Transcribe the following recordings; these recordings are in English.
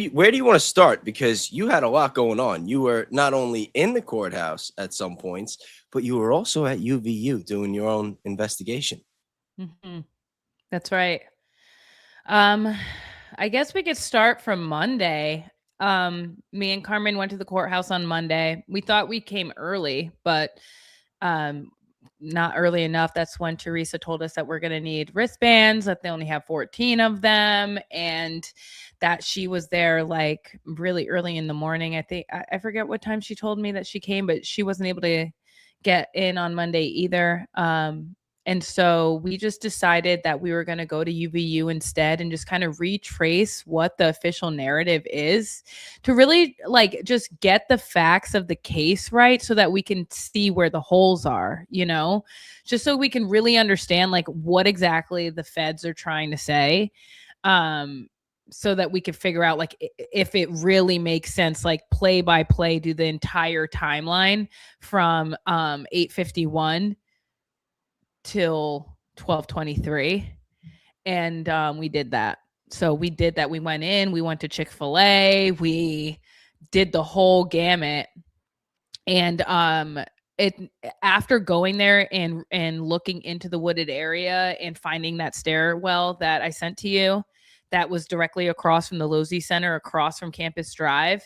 Where do you want to start? Because you had a lot going on. You were not only in the courthouse at some points, but you were also at UVU doing your own investigation. Mhm. That's right. Um, I guess we could start from Monday. Me and Carmen went to the courthouse on Monday. We thought we came early, but um, not early enough. That's when Teresa told us that we're going to need wristbands, that they only have 14 of them, and that she was there like really early in the morning. I think I forget what time she told me that she came, but she wasn't able to get in on Monday either. And so we just decided that we were going to go to UVU instead and just kind of retrace what the official narrative is to really like just get the facts of the case right so that we can see where the holes are, just so we can really understand like what exactly the feds are trying to say. So that we could figure out like if it really makes sense, like play by play, do the entire timeline from 8:51 till 12:23, and we did that. So we did that. We went in, we went to Chick-fil-A, we did the whole gamut. And it after going there and looking into the wooded area and finding that stairwell that I sent to you that was directly across from the Losey Center, across from Campus Drive,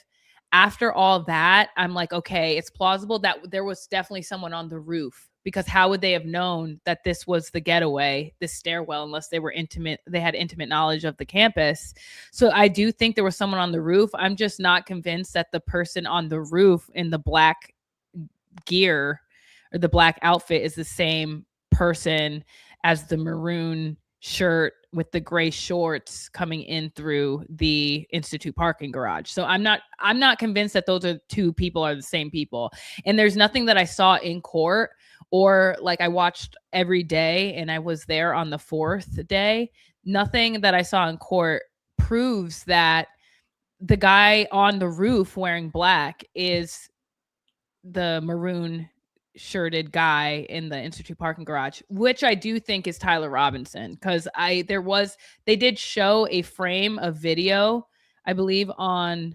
after all that, I'm like, okay, it's plausible that there was definitely someone on the roof, because how would they have known that this was the getaway, this stairwell, unless they had intimate knowledge of the campus. So I do think there was someone on the roof. I'm just not convinced that the person on the roof in the black gear or the black outfit is the same person as the maroon shirt with the gray shorts coming in through the Institute parking garage. So I'm not convinced that those are two people are the same people. And there's nothing that I saw in court, or like I watched every day and I was there on the fourth day. Nothing that I saw in court proves that the guy on the roof wearing black is the maroon shirted guy in the Institute parking garage, which I do think is Tyler Robinson, because they did show a frame of video, I believe on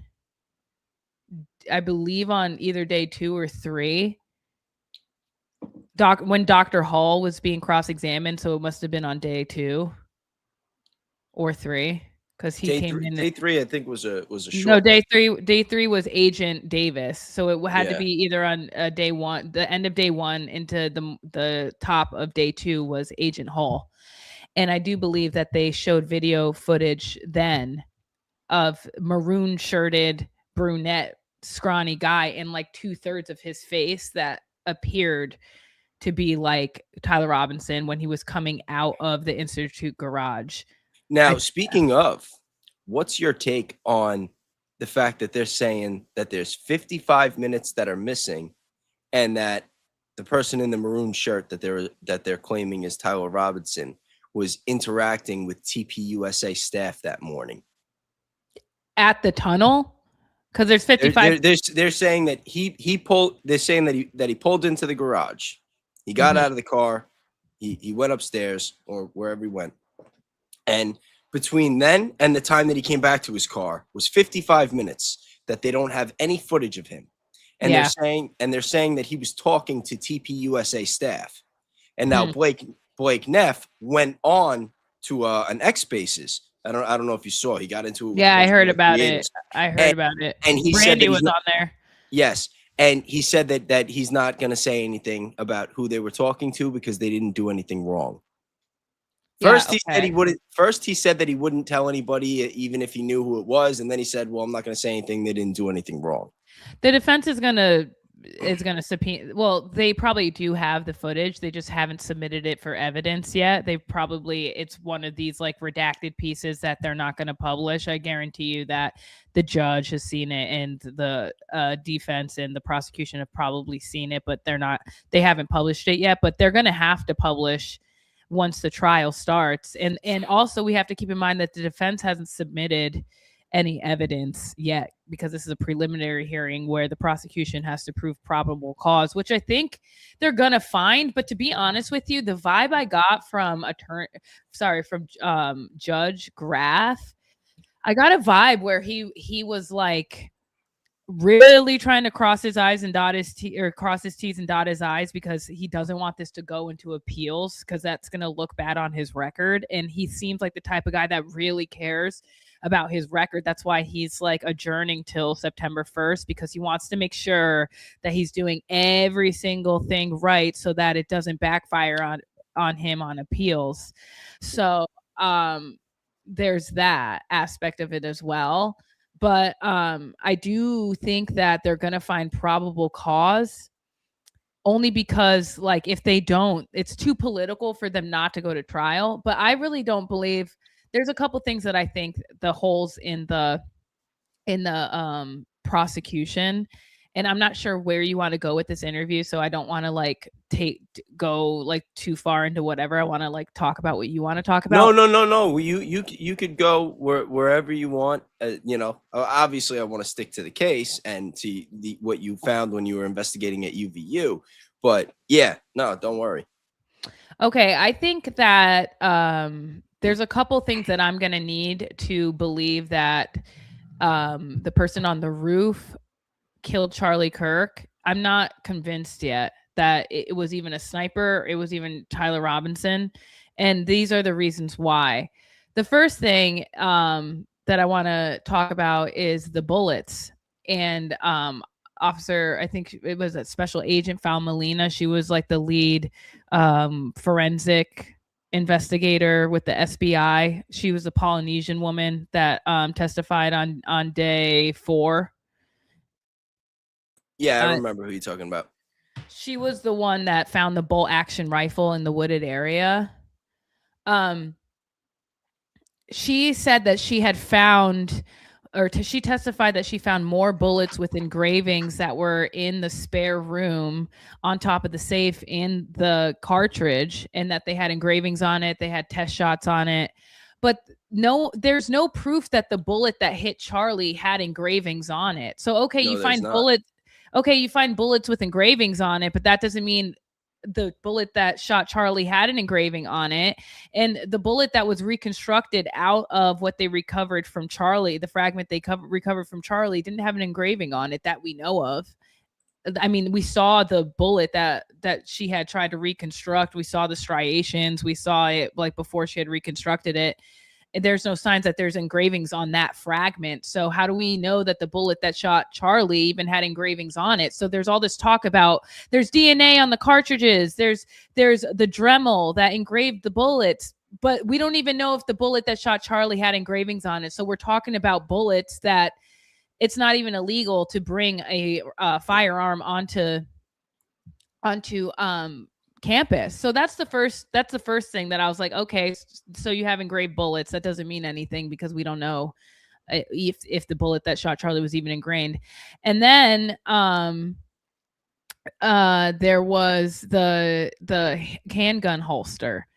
either day 2 or 3, when Dr. Hall was being cross-examined, so it must have been on day 2 or 3. Because he came in. Day 3, I think, was a short. No, day 3. Day 3 was Agent Davis, so it had to be either on day 1, the end of day 1, into the top of day 2 was Agent Hall, and I do believe that they showed video footage then of maroon shirted brunette scrawny guy in like 2/3 of his face that appeared to be like Tyler Robinson when he was coming out of the Institute garage. Now, speaking of, what's your take on the fact that they're saying that there's 55 minutes that are missing, and that the person in the maroon shirt that they're claiming is Tyler Robinson was interacting with TPUSA staff that morning at the tunnel? Because there's 55. They're saying that he pulled. They're saying that he pulled into the garage. He got out of the car. He went upstairs or wherever he went. And between then and the time that he came back to his car was 55 minutes that they don't have any footage of him. And they're saying that he was talking to TPUSA staff. And now Blake Neff went on to an X Spaces. I don't know if you saw. He got into it. Yeah, I heard about it. And he Brandy said that was on there. Yes. And he said that he's not going to say anything about who they were talking to because they didn't do anything wrong. First, he said he wouldn't. First, he said that he wouldn't tell anybody, even if he knew who it was. And then he said, "Well, I'm not going to say anything. They didn't do anything wrong." The defense is going to subpoena. Well, they probably do have the footage. They just haven't submitted it for evidence yet. It's one of these like redacted pieces that they're not going to publish. I guarantee you that the judge has seen it, and the defense and the prosecution have probably seen it, but they haven't published it yet. But they're going to have to publish once the trial starts. And also we have to keep in mind that the defense hasn't submitted any evidence yet, because this is a preliminary hearing where the prosecution has to prove probable cause, which I think they're going to find. But to be honest with you, the vibe I got from Judge Graff I got a vibe where he was like really trying to cross his I's and dot his T, or cross his T's and dot his I's, because he doesn't want this to go into appeals, because that's going to look bad on his record. And he seems like the type of guy that really cares about his record. That's why he's like adjourning till September 1st, because he wants to make sure that he's doing every single thing right so that it doesn't backfire on him on appeals. So there's that aspect of it as well. But I do think that they're going to find probable cause, only because, like, if they don't, it's too political for them not to go to trial. But I really don't believe, there's a couple things that I think the holes in the prosecution, and I'm not sure where you want to go with this interview, so I don't want to like go like too far into whatever. I want to like talk about what you want to talk about. No. You could go wherever you want. You know, obviously, I want to stick to the case and to what you found when you were investigating at UVU. But yeah, no, don't worry. Okay, I think that there's a couple things that I'm gonna need to believe that the person on the roof killed Charlie Kirk. I'm not convinced yet that it was even a sniper. It was even Tyler Robinson. And these are the reasons why. The first thing that I want to talk about is the bullets. And officer, I think it was a special agent, Val Molina. She was like the lead forensic investigator with the SBI. She was a Polynesian woman that testified on day 4. Yeah, I remember who you're talking about. She was the one that found the bolt action rifle in the wooded area. She said that she had found, she testified that she found more bullets with engravings that were in the spare room on top of the safe in the cartridge, and that they had engravings on it. They had test shots on it. But no, there's no proof that the bullet that hit Charlie had engravings on it. So, okay, you find bullets. Okay, you find bullets with engravings on it, but that doesn't mean the bullet that shot Charlie had an engraving on it. And the bullet that was reconstructed out of what they recovered from Charlie, the fragment they recovered from Charlie, didn't have an engraving on it that we know of. I mean, we saw the bullet that she had tried to reconstruct. We saw the striations. We saw it like before she had reconstructed it. There's no signs that there's engravings on that fragment. So how do we know that the bullet that shot Charlie even had engravings on it? So there's all this talk about there's DNA on the cartridges. There's the Dremel that engraved the bullets, but we don't even know if the bullet that shot Charlie had engravings on it. So we're talking about bullets that it's not even illegal to bring a firearm onto campus. So that's the first thing that I was like, okay, so you have engraved bullets. That doesn't mean anything because we don't know if the bullet that shot Charlie was even engraved. And then there was the handgun holster.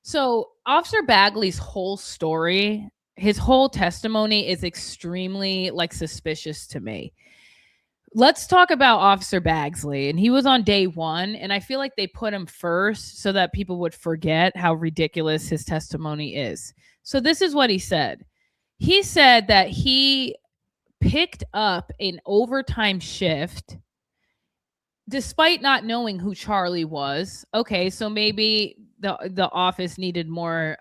So Officer Baggley's whole story, his whole testimony is extremely like suspicious to me. Let's talk about Officer Baggley. And he was on day 1. And I feel like they put him first so that people would forget how ridiculous his testimony is. So this is what he said. He said that he picked up an overtime shift despite not knowing who Charlie was. Okay, so maybe the office needed more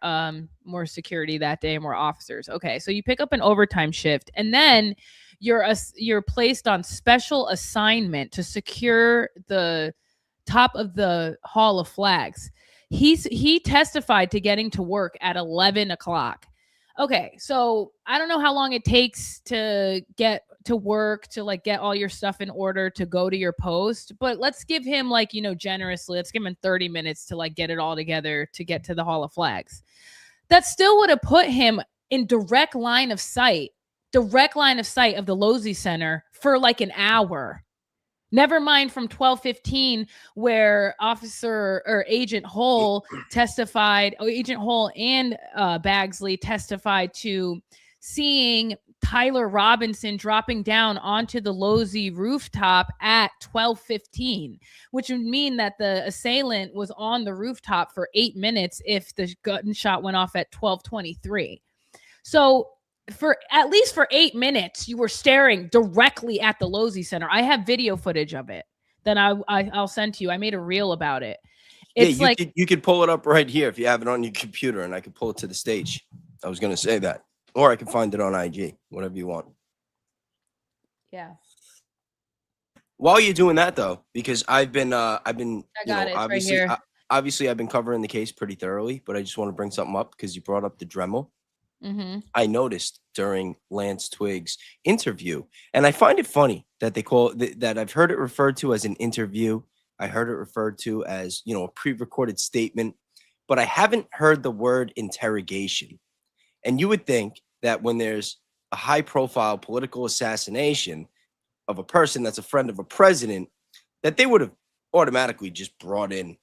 security that day, more officers. Okay, so you pick up an overtime shift, and then you're placed on special assignment to secure the top of the Hall of Flags. He testified to getting to work at 11 o'clock. Okay, so I don't know how long it takes to get to work, to like get all your stuff in order to go to your post, but let's give him like, generously, let's give him 30 minutes to like get it all together to get to the Hall of Flags. That still would have put him in direct line of sight of the Losey Center for like an hour. Never mind from 12:15, where Agent Hull testified, Agent Hull and Baggley testified to seeing Tyler Robinson dropping down onto the Losey rooftop at 12:15, which would mean that the assailant was on the rooftop for 8 minutes if the gunshot went off at 12:23. So for at least for 8 minutes, you were staring directly at the Lozy Center. I have video footage of it that I'll send to you. I made a reel about it. It's Yeah, you could pull it up right here if you have it on your computer, and I could pull it to the stage. I was gonna say that, or I can find it on IG, whatever you want. Yeah. While you're doing that, though, because I've been obviously obviously I've been covering the case pretty thoroughly, but I just want to bring something up because you brought up the Dremel. Mm-hmm. I noticed during Lance Twiggs' interview, and I find it funny that they call that I've heard it referred to as an interview. I heard it referred to as, a pre-recorded statement, but I haven't heard the word interrogation. And you would think that when there's a high-profile political assassination of a person that's a friend of a president, that they would have automatically just brought in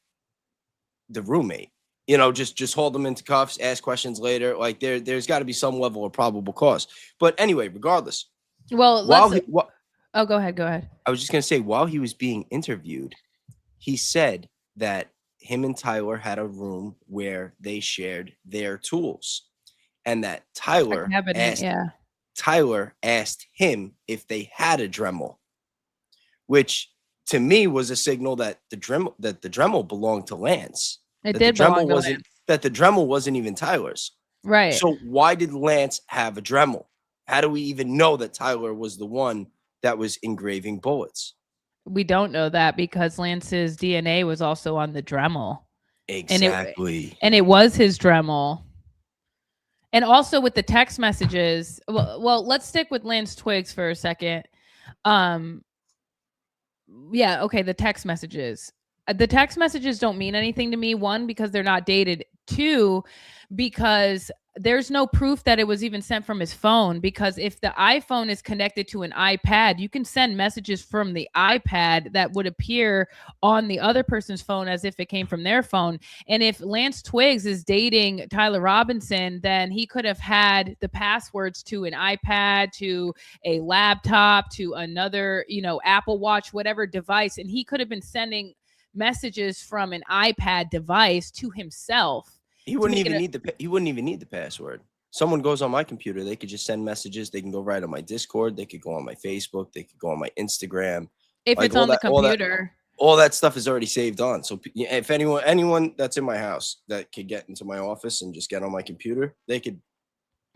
the roommate. Just hold them into cuffs, ask questions later. Like there's got to be some level of probable cause. But anyway, regardless. Well, go ahead. I was just going to say, while he was being interviewed, he said that him and Tyler had a room where they shared their tools, and that Tyler asked him if they had a Dremel, which to me was a signal that the Dremel belonged to Lance. It did belong to Lance. That the Dremel wasn't even Tyler's. Right. So why did Lance have a Dremel? How do we even know that Tyler was the one that was engraving bullets? We don't know that because Lance's DNA was also on the Dremel. Exactly. And it was his Dremel. And also with the text messages. Well, let's stick with Lance Twiggs for a second. Yeah, okay, the text messages. The text messages don't mean anything to me. One, because they're not dated. Two, because there's no proof that it was even sent from his phone, because if the iPhone is connected to an iPad, you can send messages from the iPad that would appear on the other person's phone as if it came from their phone. And if Lance Twiggs is dating Tyler Robinson, then he could have had the passwords to an iPad, to a laptop, to another, Apple Watch, whatever device. And he could have been sending messages from an iPad device to himself. He wouldn't even need the password. Someone goes on my computer, they could just send messages. They can go right on my Discord. They could go on my Facebook. They could go on my Instagram. If it's on the computer. All that stuff is already saved on. So if anyone that's in my house that could get into my office and just get on my computer, they could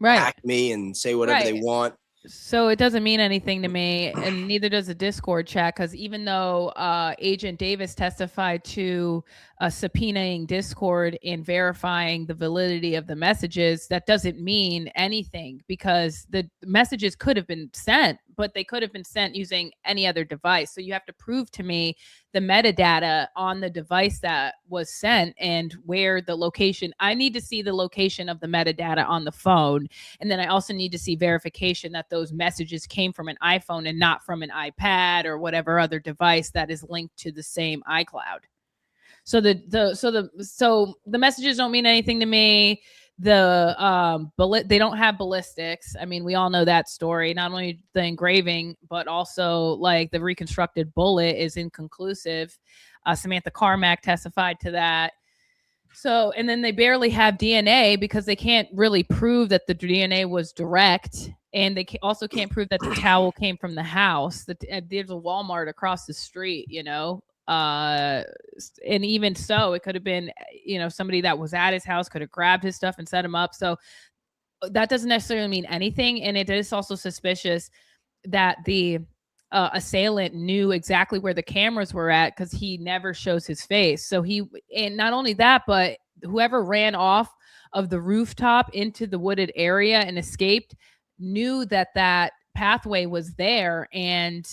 hack me and say whatever they want. So it doesn't mean anything to me, and neither does the Discord chat, because even though Agent Davis testified to subpoenaing Discord and verifying the validity of the messages, that doesn't mean anything, because the messages could have been sent, but they could have been sent using any other device. So you have to prove to me the metadata on the device that was sent and where the location. I need to see the location of the metadata on the phone. And then I also need to see verification that those messages came from an iPhone and not from an iPad or whatever other device that is linked to the same iCloud. So the messages don't mean anything to me. They don't have ballistics. I mean, we all know that story. Not only the engraving, but also like the reconstructed bullet is inconclusive. Samantha Carmack testified to that. So, and then they barely have DNA because they can't really prove that the DNA was direct. And they also can't prove that the towel came from the house. There's a Walmart across the street, and even so, it could have been, somebody that was at his house could have grabbed his stuff and set him up. So that doesn't necessarily mean anything. And it is also suspicious that the assailant knew exactly where the cameras were at, because he never shows his face. So and not only that, but whoever ran off of the rooftop into the wooded area and escaped knew that pathway was there, and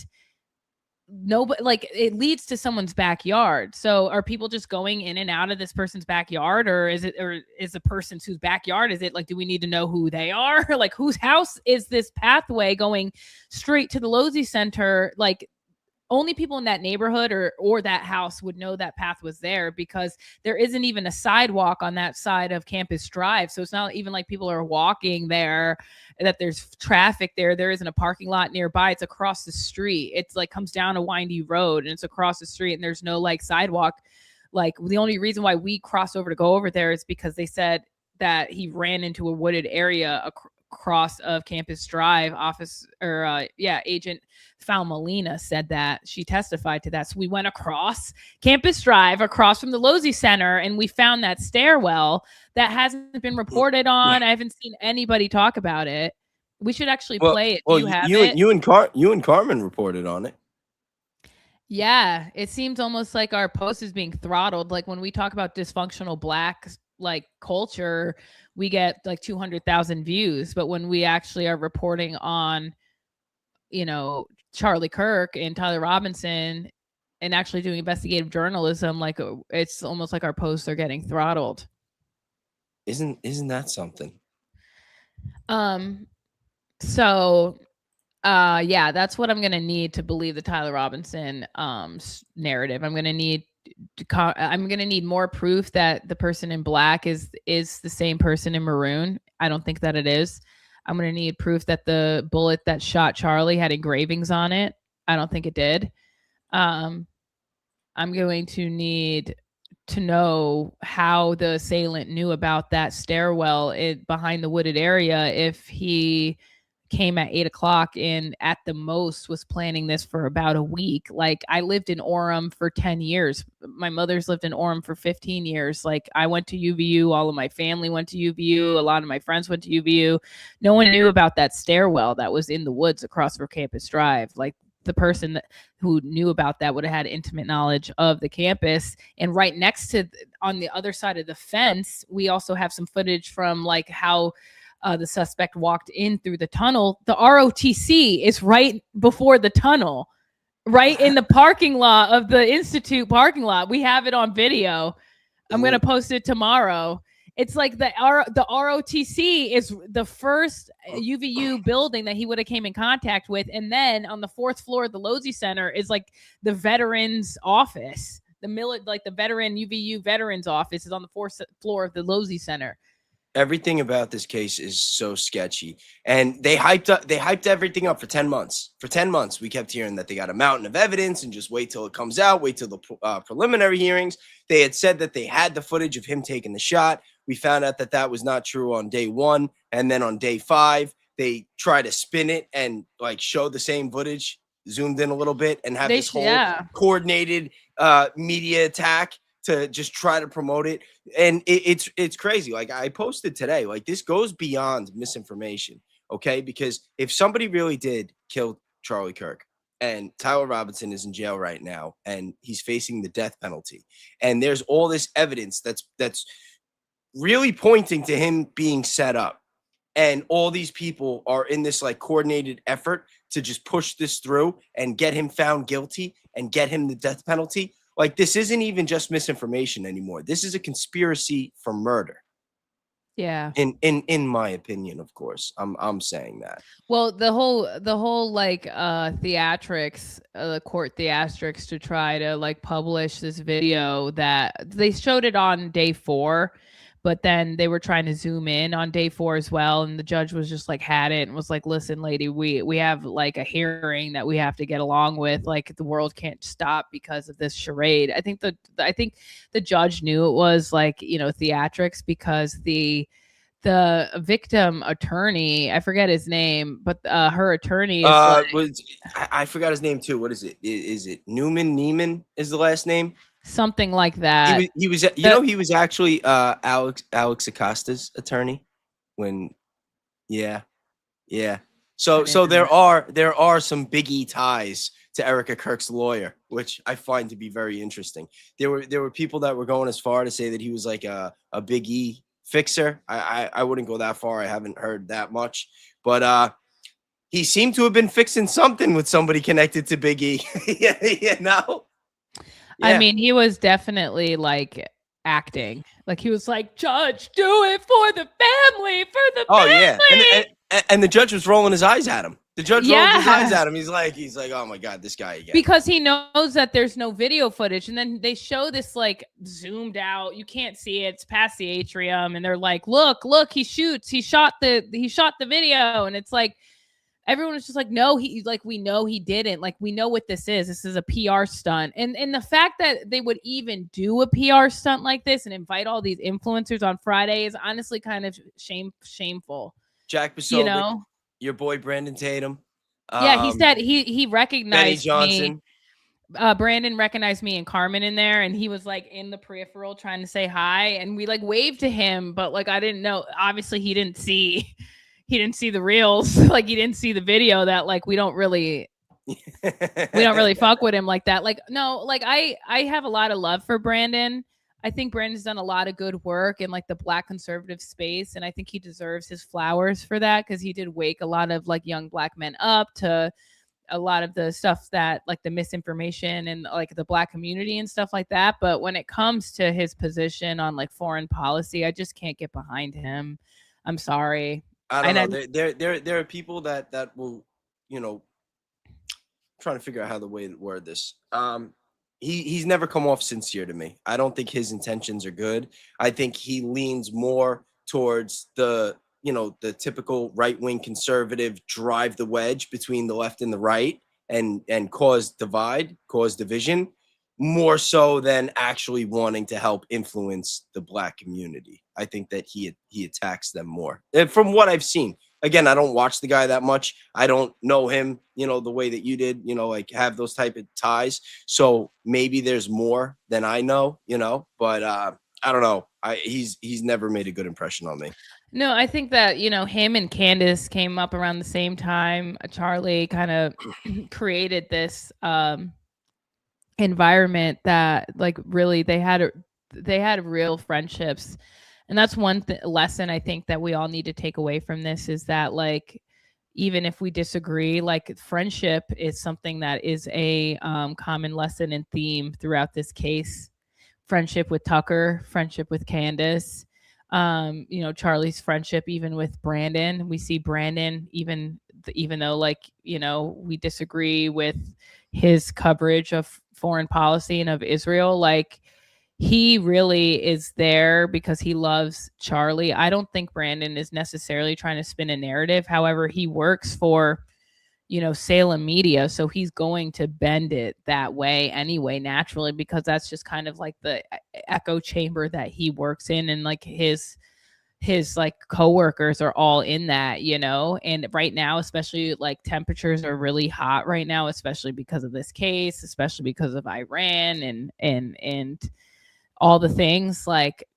nobody, like, it leads to someone's backyard. So are people just going in and out of this person's backyard, or is the person's whose backyard is it? Like, do we need to know who they are? Like, whose house is this pathway going straight to the Lozy Center? Like, only people in that neighborhood or that house would know that path was there, because there isn't even a sidewalk on that side of Campus Drive. So it's not even like people are walking there, that there's traffic there. There isn't a parking lot nearby. It's across the street. It's like comes down a windy road and it's across the street, and there's no like sidewalk. Like, the only reason why we cross over to go over there is because they said that he ran into a wooded area cross of Campus Drive. Agent Falmolina said that. She testified to that. So we went across Campus Drive, across from the Losey Center, and we found that stairwell that hasn't been reported on. I haven't seen anybody talk about it. We should actually play it. Do you have it? You and Carmen reported on it. Yeah, it seems almost like our post is being throttled. Like when we talk about dysfunctional Black like culture, we get like 200,000 views, but when we actually are reporting on, you know, Charlie Kirk and Tyler Robinson and actually doing investigative journalism, like it's almost like our posts are getting throttled. Isn't that something? So yeah, that's what I'm gonna need to believe the Tyler Robinson narrative. I'm gonna need more proof that the person in black is the same person in maroon. I don't think that it is. I'm gonna need proof that the bullet that shot Charlie had engravings on it. I don't think it did. I'm going to need to know how the assailant knew about that stairwell behind the wooded area if he came at 8 o'clock and at the most was planning this for about a week. Like I lived in Orem for 10 years. My mother's lived in Orem for 15 years. Like I went to UVU. All of my family went to UVU. A lot of my friends went to UVU. No one knew about that stairwell that was in the woods across from Campus Drive. Like the person who knew about that would have had intimate knowledge of the campus. And right next to, on the other side of the fence, we also have some footage from like how the suspect walked in through the tunnel. The ROTC is right before the tunnel, right in the parking lot of the Institute parking lot. We have it on video. I'm going to post it tomorrow. It's like the ROTC is the first UVU building that he would have came in contact with. And then on the 4th floor of the Losey Center is like the veterans office. The veteran UVU veterans office is on the 4th floor of the Losey Center. Everything about this case is so sketchy, and they hyped everything up for 10 months. For 10 months, we kept hearing that they got a mountain of evidence and just wait till it comes out, wait till the preliminary hearings. They had said that they had the footage of him taking the shot. We found out that that was not true on day 1, and then on day 5, they try to spin it and like show the same footage, zoomed in a little bit, and have this whole coordinated media attack to just try to promote it. And it's crazy. Like I posted today, like this goes beyond misinformation. Okay. Because if somebody really did kill Charlie Kirk and Tyler Robinson is in jail right now and he's facing the death penalty, and there's all this evidence that's really pointing to him being set up, and all these people are in this like coordinated effort to just push this through and get him found guilty and get him the death penalty. Like this isn't even just misinformation anymore. This is a conspiracy for murder. Yeah. In my opinion, of course. I'm saying that. Well, the whole like theatrics, the court theatrics to try to like publish this video that they showed it on day 4, but then they were trying to zoom in on day 4 as well. And the judge was just like, had it and was like, listen, lady, we have like a hearing that we have to get along with. Like the world can't stop because of this charade. I think the judge knew it was like, you know, theatrics because the victim attorney, I forget his name, but her attorney is I forgot his name too. What is it? Is it Neiman is the last name? Something like that. He was actually Alex Acosta's attorney when yeah. So there are some Big E ties to Erika Kirk's lawyer, which I find to be very interesting. There were people that were going as far to say that he was like a Big E fixer. I wouldn't go that far. I haven't heard that much, but he seemed to have been fixing something with somebody connected to Big E. Yeah. I mean, he was definitely like acting. Like he was like, Judge, do it for the family, yeah. And the judge was rolling his eyes at him. The judge rolled his eyes at him. He's like, oh my God, this guy again. Because he knows that there's no video footage. And then they show this like zoomed out. You can't see it. It's past the atrium. And they're like, look, he shoots. He shot the video. And it's like, everyone was just like, no, we know he didn't. Like, we know what this is. This is a PR stunt. And the fact that they would even do a PR stunt like this and invite all these influencers on Friday is honestly kind of shameful. Jack you Posobiec, know? your boy Brandon Tatum, Yeah, he um, said he Benny recognized me. Johnson. Brandon recognized me and Carmen in there, and he was like in the peripheral trying to say hi, and we like waved to him, but like I didn't know. Obviously, he didn't see the reels, like he didn't see the video that like we don't really fuck with him like that. Like no, like I have a lot of love for Brandon. I think Brandon's done a lot of good work in like the Black conservative space, and I think he deserves his flowers for that because he did wake a lot of like young Black men up to a lot of the stuff that like the misinformation and like the Black community and stuff like that. But when it comes to his position on like foreign policy, I just can't get behind him. I'm sorry. I don't know. There are people that will, you know, trying to figure out how the way to word this. He's never come off sincere to me. I don't think his intentions are good. I think he leans more towards the, you know, the typical right-wing conservative drive the wedge between the left and the right and cause division, more so than actually wanting to help influence the Black community. I think that he attacks them more. And from what I've seen, again, I don't watch the guy that much. I don't know him, you know, the way that you did, you know, like have those type of ties. So maybe there's more than I know, you know, but I don't know. He's never made a good impression on me. No, I think that, you know, him and Candace came up around the same time. Charlie kind of created this environment that like really they had real friendships. And that's one lesson I think that we all need to take away from this is that like even if we disagree, like friendship is something that is a common lesson and theme throughout this case. Friendship with Tucker, friendship with Candace, you know, Charlie's friendship even with Brandon. We see Brandon even though like, you know, we disagree with his coverage of foreign policy and of Israel, like he really is there because he loves Charlie. I don't think Brandon is necessarily trying to spin a narrative. However, he works for, you know, Salem Media, so he's going to bend it that way anyway, naturally, because that's just kind of like the echo chamber that he works in, and like his like coworkers are all in that, you know. And right now, especially like temperatures are really hot right now, especially because of this case, especially because of Iran and all the things, like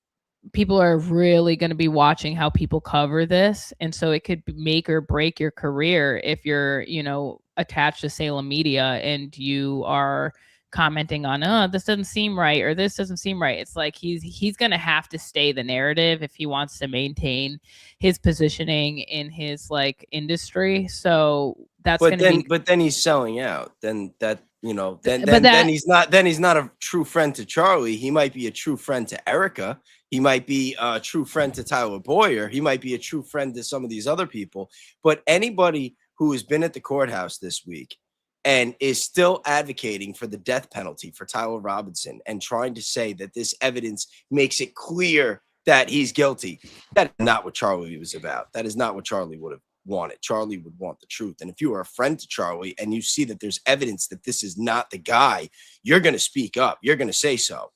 people are really going to be watching how people cover this. And so it could make or break your career if you're, you know, attached to Salem Media and you are commenting on, oh, this doesn't seem right, or this doesn't seem right. It's like he's going to have to stay the narrative if he wants to maintain his positioning in his like industry. So that's going to be, but then he's selling out. Then that, you know, then he's not a true friend to Charlie. He might be a true friend to Erika. He might be a true friend to Tyler Boyer. He might be a true friend to some of these other people. But anybody who has been at the courthouse this week and is still advocating for the death penalty for Tyler Robinson and trying to say that this evidence makes it clear that he's guilty, that is not what Charlie was about. That is not what Charlie would have wanted. Charlie would want the truth. And if you are a friend to Charlie and you see that there's evidence that this is not the guy, you're going to speak up. You're going to say so.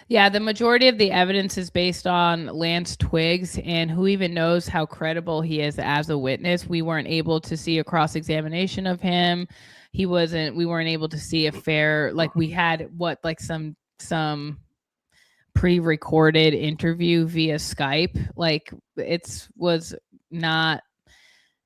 Yeah, the majority of the evidence is based on Lance Twiggs, and who even knows how credible he is as a witness. We weren't able to see a cross-examination of him. We weren't able to see a fair, like we had some pre-recorded interview via Skype. Like was not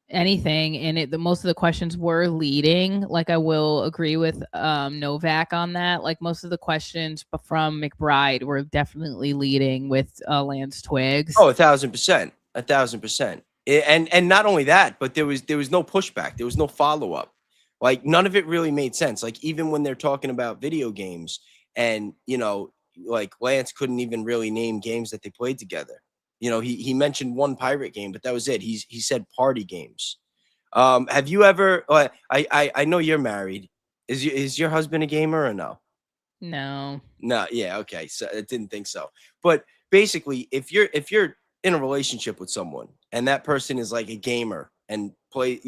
anything, and most of the questions were leading. Like I will agree with Novak on that. Like most of the questions from McBride were definitely leading with Lance Twiggs. Oh, 1,000%, 1,000%. And not only that, but there was no pushback. There was no follow-up. Like none of it really made sense. Like even when they're talking about video games, and you know, like Lance couldn't even really name games that they played together. You know, he mentioned one pirate game, but that was it. He said party games. Have you ever? I know you're married. Is your husband a gamer or no? No. No. Yeah. Okay. So I didn't think so. But basically, if you're in a relationship with someone and that person is like a gamer and plays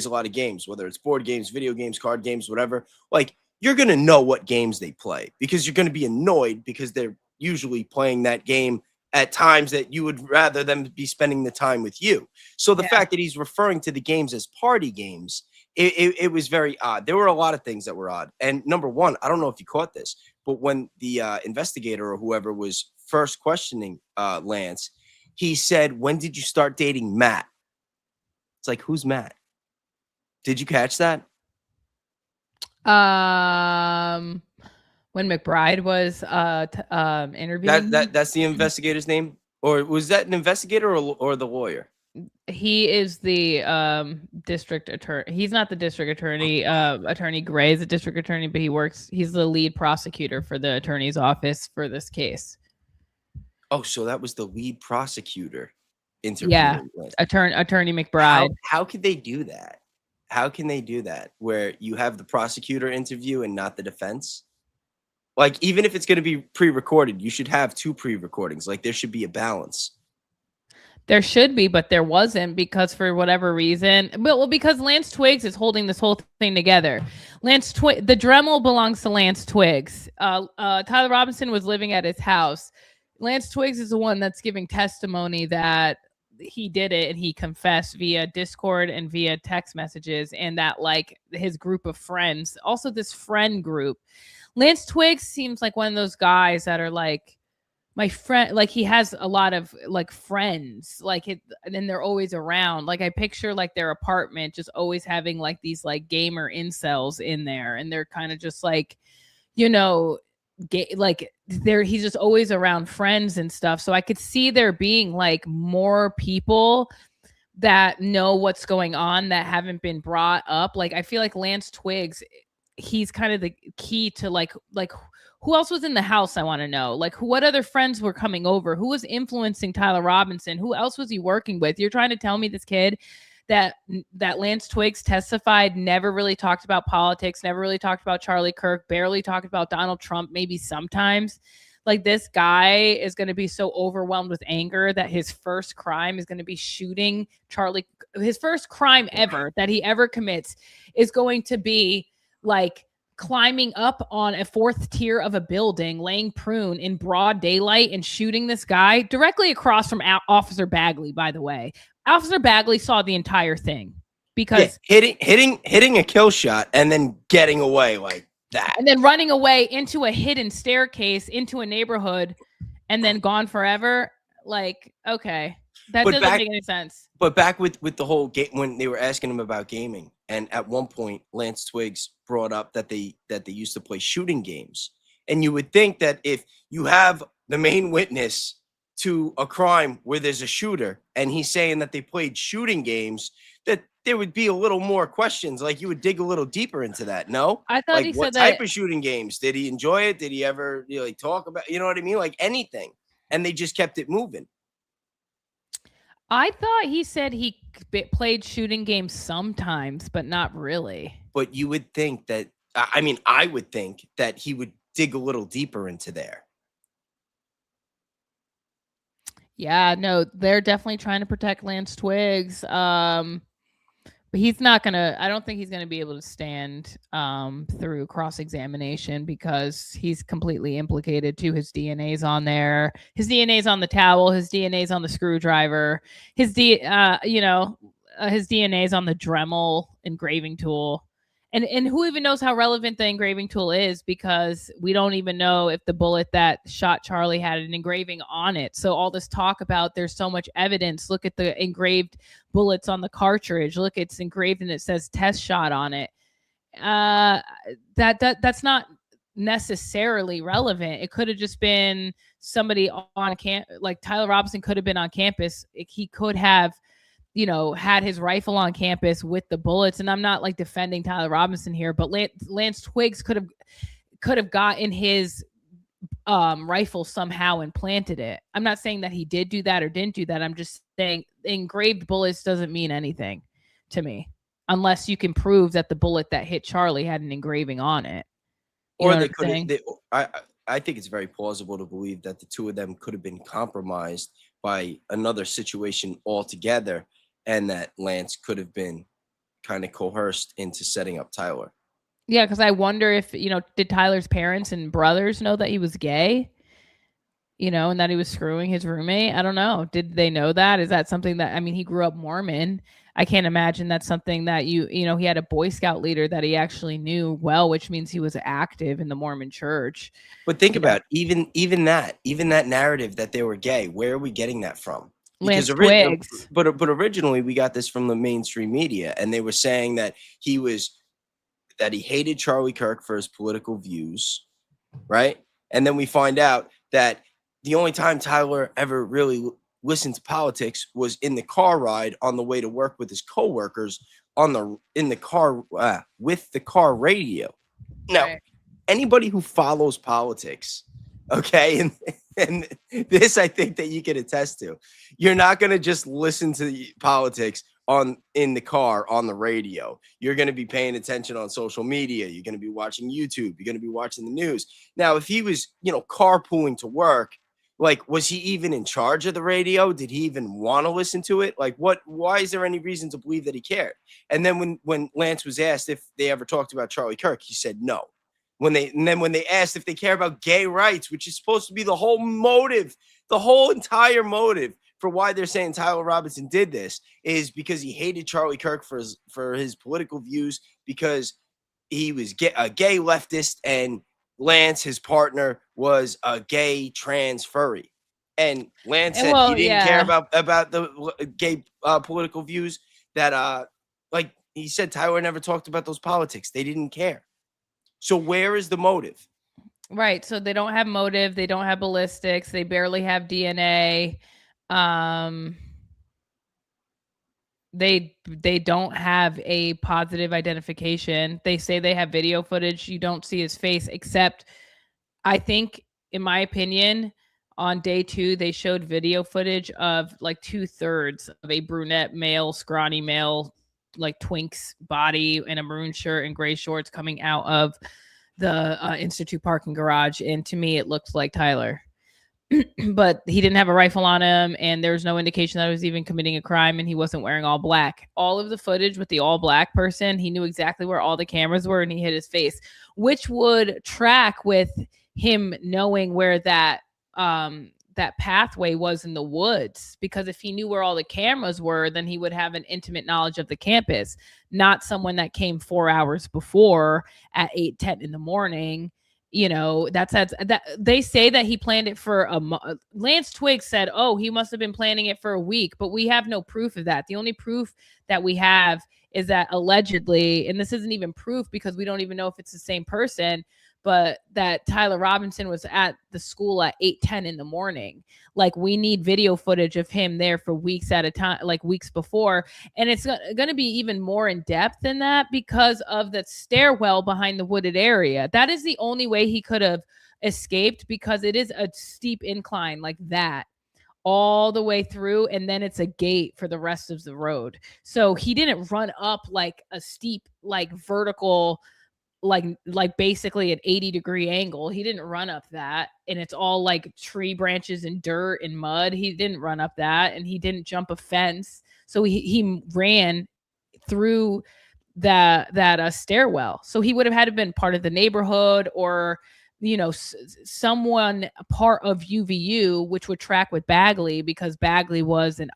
a lot of games, whether it's board games, video games, card games, whatever, like you're gonna know what games they play because you're gonna be annoyed because they're usually playing that game at times that you would rather them be spending the time with you. So the fact that he's referring to the games as party games, it was very odd. There were a lot of things that were odd. And number one, I don't know if you caught this, but when the investigator or whoever was first questioning Lance, he said, "When did you start dating Matt?" It's like, who's Matt? Did you catch that? When McBride was interviewing, That's the investigator's name, or was that an investigator or the lawyer? He is the district attorney. He's not the district attorney. Attorney Gray is a district attorney, but he's the lead prosecutor for the attorney's office for this case. Oh, so that was the lead prosecutor interviewing. Yeah, attorney McBride. How could they do that? How can they do that where you have the prosecutor interview and not the defense? Like, even if it's going to be pre-recorded, you should have 2 pre-recordings. Like, there should be a balance. There should be, but there wasn't, because for whatever reason, well, because Lance Twiggs is holding this whole thing together. The Dremel belongs to Lance Twiggs. Tyler Robinson was living at his house. Lance Twiggs is the one that's giving testimony that he did it, and he confessed via Discord and via text messages, and that, like, his group of friends, also this friend group. Lance Twiggs seems like one of those guys that are like, my friend, like, he has a lot of like friends, like it, and they're always around. Like, I picture like their apartment just always having like these like gamer incels in there, and they're kind of just like, you know, he's just always around friends and stuff. So I could see there being like more people that know what's going on that haven't been brought up. Like, I feel like Lance Twiggs, he's kind of the key to like who else was in the house? I want to know, like, what other friends were coming over? Who was influencing Tyler Robinson? Who else was he working with? You're trying to tell me this kid that Lance Twiggs testified never really talked about politics, never really talked about Charlie Kirk, barely talked about Donald Trump, maybe sometimes. Like, this guy is going to be so overwhelmed with anger that his first crime is going to be shooting Charlie. His first crime ever that he ever commits is going to be like climbing up on a 4th tier of a building, laying prune in broad daylight and shooting this guy directly across from Officer Baggley, by the way. Officer Baggley saw the entire thing because hitting a kill shot and then getting away like that. And then running away into a hidden staircase into a neighborhood and then gone forever. Like, okay. That doesn't make any sense. But back with the whole game, when they were asking him about gaming, and at one point Lance Twiggs brought up that they used to play shooting games. And you would think that if you have the main witness to a crime where there's a shooter and he's saying that they played shooting games, that there would be a little more questions. Like, you would dig a little deeper into that. No, I thought like, he what said type that, of shooting games? Did he enjoy it? Did he ever really talk about, you know what I mean? Like, anything. And they just kept it moving. I thought he said he played shooting games sometimes, but not really. But you would think that, I mean, I would think that he would dig a little deeper into there. Yeah, no, they're definitely trying to protect Lance Twiggs. But he's not gonna, I don't think he's gonna be able to stand through cross-examination because he's completely implicated too. His DNA's on there. His DNA's on the towel. His DNA's on the screwdriver. His DNA's on the Dremel engraving tool. And who even knows how relevant the engraving tool is, because we don't even know if the bullet that shot Charlie had an engraving on it. So all this talk about there's so much evidence. Look at the engraved bullets on the cartridge. Look, it's engraved and it says test shot on it. That's not necessarily relevant. It could have just been somebody on campus, like Tyler Robinson could have been on campus. He could have, had his rifle on campus with the bullets. And I'm not like defending Tyler Robinson here, but Lance Twiggs could have gotten his rifle somehow and planted it. I'm not saying that he did do that or didn't do that. I'm just saying engraved bullets doesn't mean anything to me unless you can prove that the bullet that hit Charlie had an engraving on it. Or they could. I think it's very plausible to believe that the two of them could have been compromised by another situation altogether, and that Lance could have been kind of coerced into setting up Tyler. Yeah, because I wonder if, did Tyler's parents and brothers know that he was gay? and that he was screwing his roommate. I don't know. Did they know that? Is that something that, I mean, he grew up Mormon. I can't imagine that's something that he had a Boy Scout leader that he actually knew well, which means he was active in the Mormon church. But think about even that narrative that they were gay. Where are we getting that from? Because Lance Twiggs. but originally we got this from the mainstream media, and they were saying that he hated Charlie Kirk for his political views, right? And then we find out that the only time Tyler ever really listened to politics was in the car ride on the way to work with his coworkers in the car with the car radio. Now, Right. anybody who follows politics, okay, and this I think that you can attest to, you're not going to just listen to the politics in the car on the radio. You're going to be paying attention on social media. You're going to be watching YouTube. You're going to be watching the news. Now, if he was, carpooling to work, like, was he even in charge of the radio? Did he even want to listen to it? Like, why is there any reason to believe that he cared? And then when Lance was asked if they ever talked about Charlie Kirk, he said no. When they asked if they care about gay rights, which is supposed to be the whole motive, the whole entire motive for why they're saying Tyler Robinson did this, is because he hated Charlie Kirk for his political views, because he was a gay leftist, and Lance, his partner, was a gay trans furry. And Lance said he didn't care about the gay political views. That like he said, Tyler never talked about those politics. They didn't care. So where is the motive? Right. So they don't have motive. They don't have ballistics. They barely have DNA. They don't have a positive identification. They say they have video footage. You don't see his face, except I think, in my opinion, on day 2, they showed video footage of like 2/3 of a brunette male, scrawny male, like Twinks body in a maroon shirt and gray shorts coming out of the Institute parking garage. And to me, it looks like Tyler. But he didn't have a rifle on him, and there was no indication that he was even committing a crime, and he wasn't wearing all black. All of the footage with the all black person, he knew exactly where all the cameras were, and he hit his face, which would track with him knowing where that pathway was in the woods, because if he knew where all the cameras were, then he would have an intimate knowledge of the campus, not someone that came 4 hours before at 8:10 in the morning. That they say that he planned it for Lance Twiggs said, oh, he must have been planning it for a week, but we have no proof of that. The only proof that we have is that allegedly, and this isn't even proof because we don't even know if it's the same person, but that Tyler Robinson was at the school at 8:10 in the morning. Like, we need video footage of him there for weeks at a time, like weeks before. And it's going to be even more in depth than that because of the stairwell behind the wooded area. That is the only way he could have escaped, because it is a steep incline like that all the way through, and then it's a gate for the rest of the road. So he didn't run up like a steep, like vertical, like basically an 80-degree angle. He didn't run up that, and it's all like tree branches and dirt and mud. He didn't run up that, and he didn't jump a fence. So he ran through that stairwell. So he would have had to been part of the neighborhood, or someone part of UVU, which would track with Baggley, because Baggley was an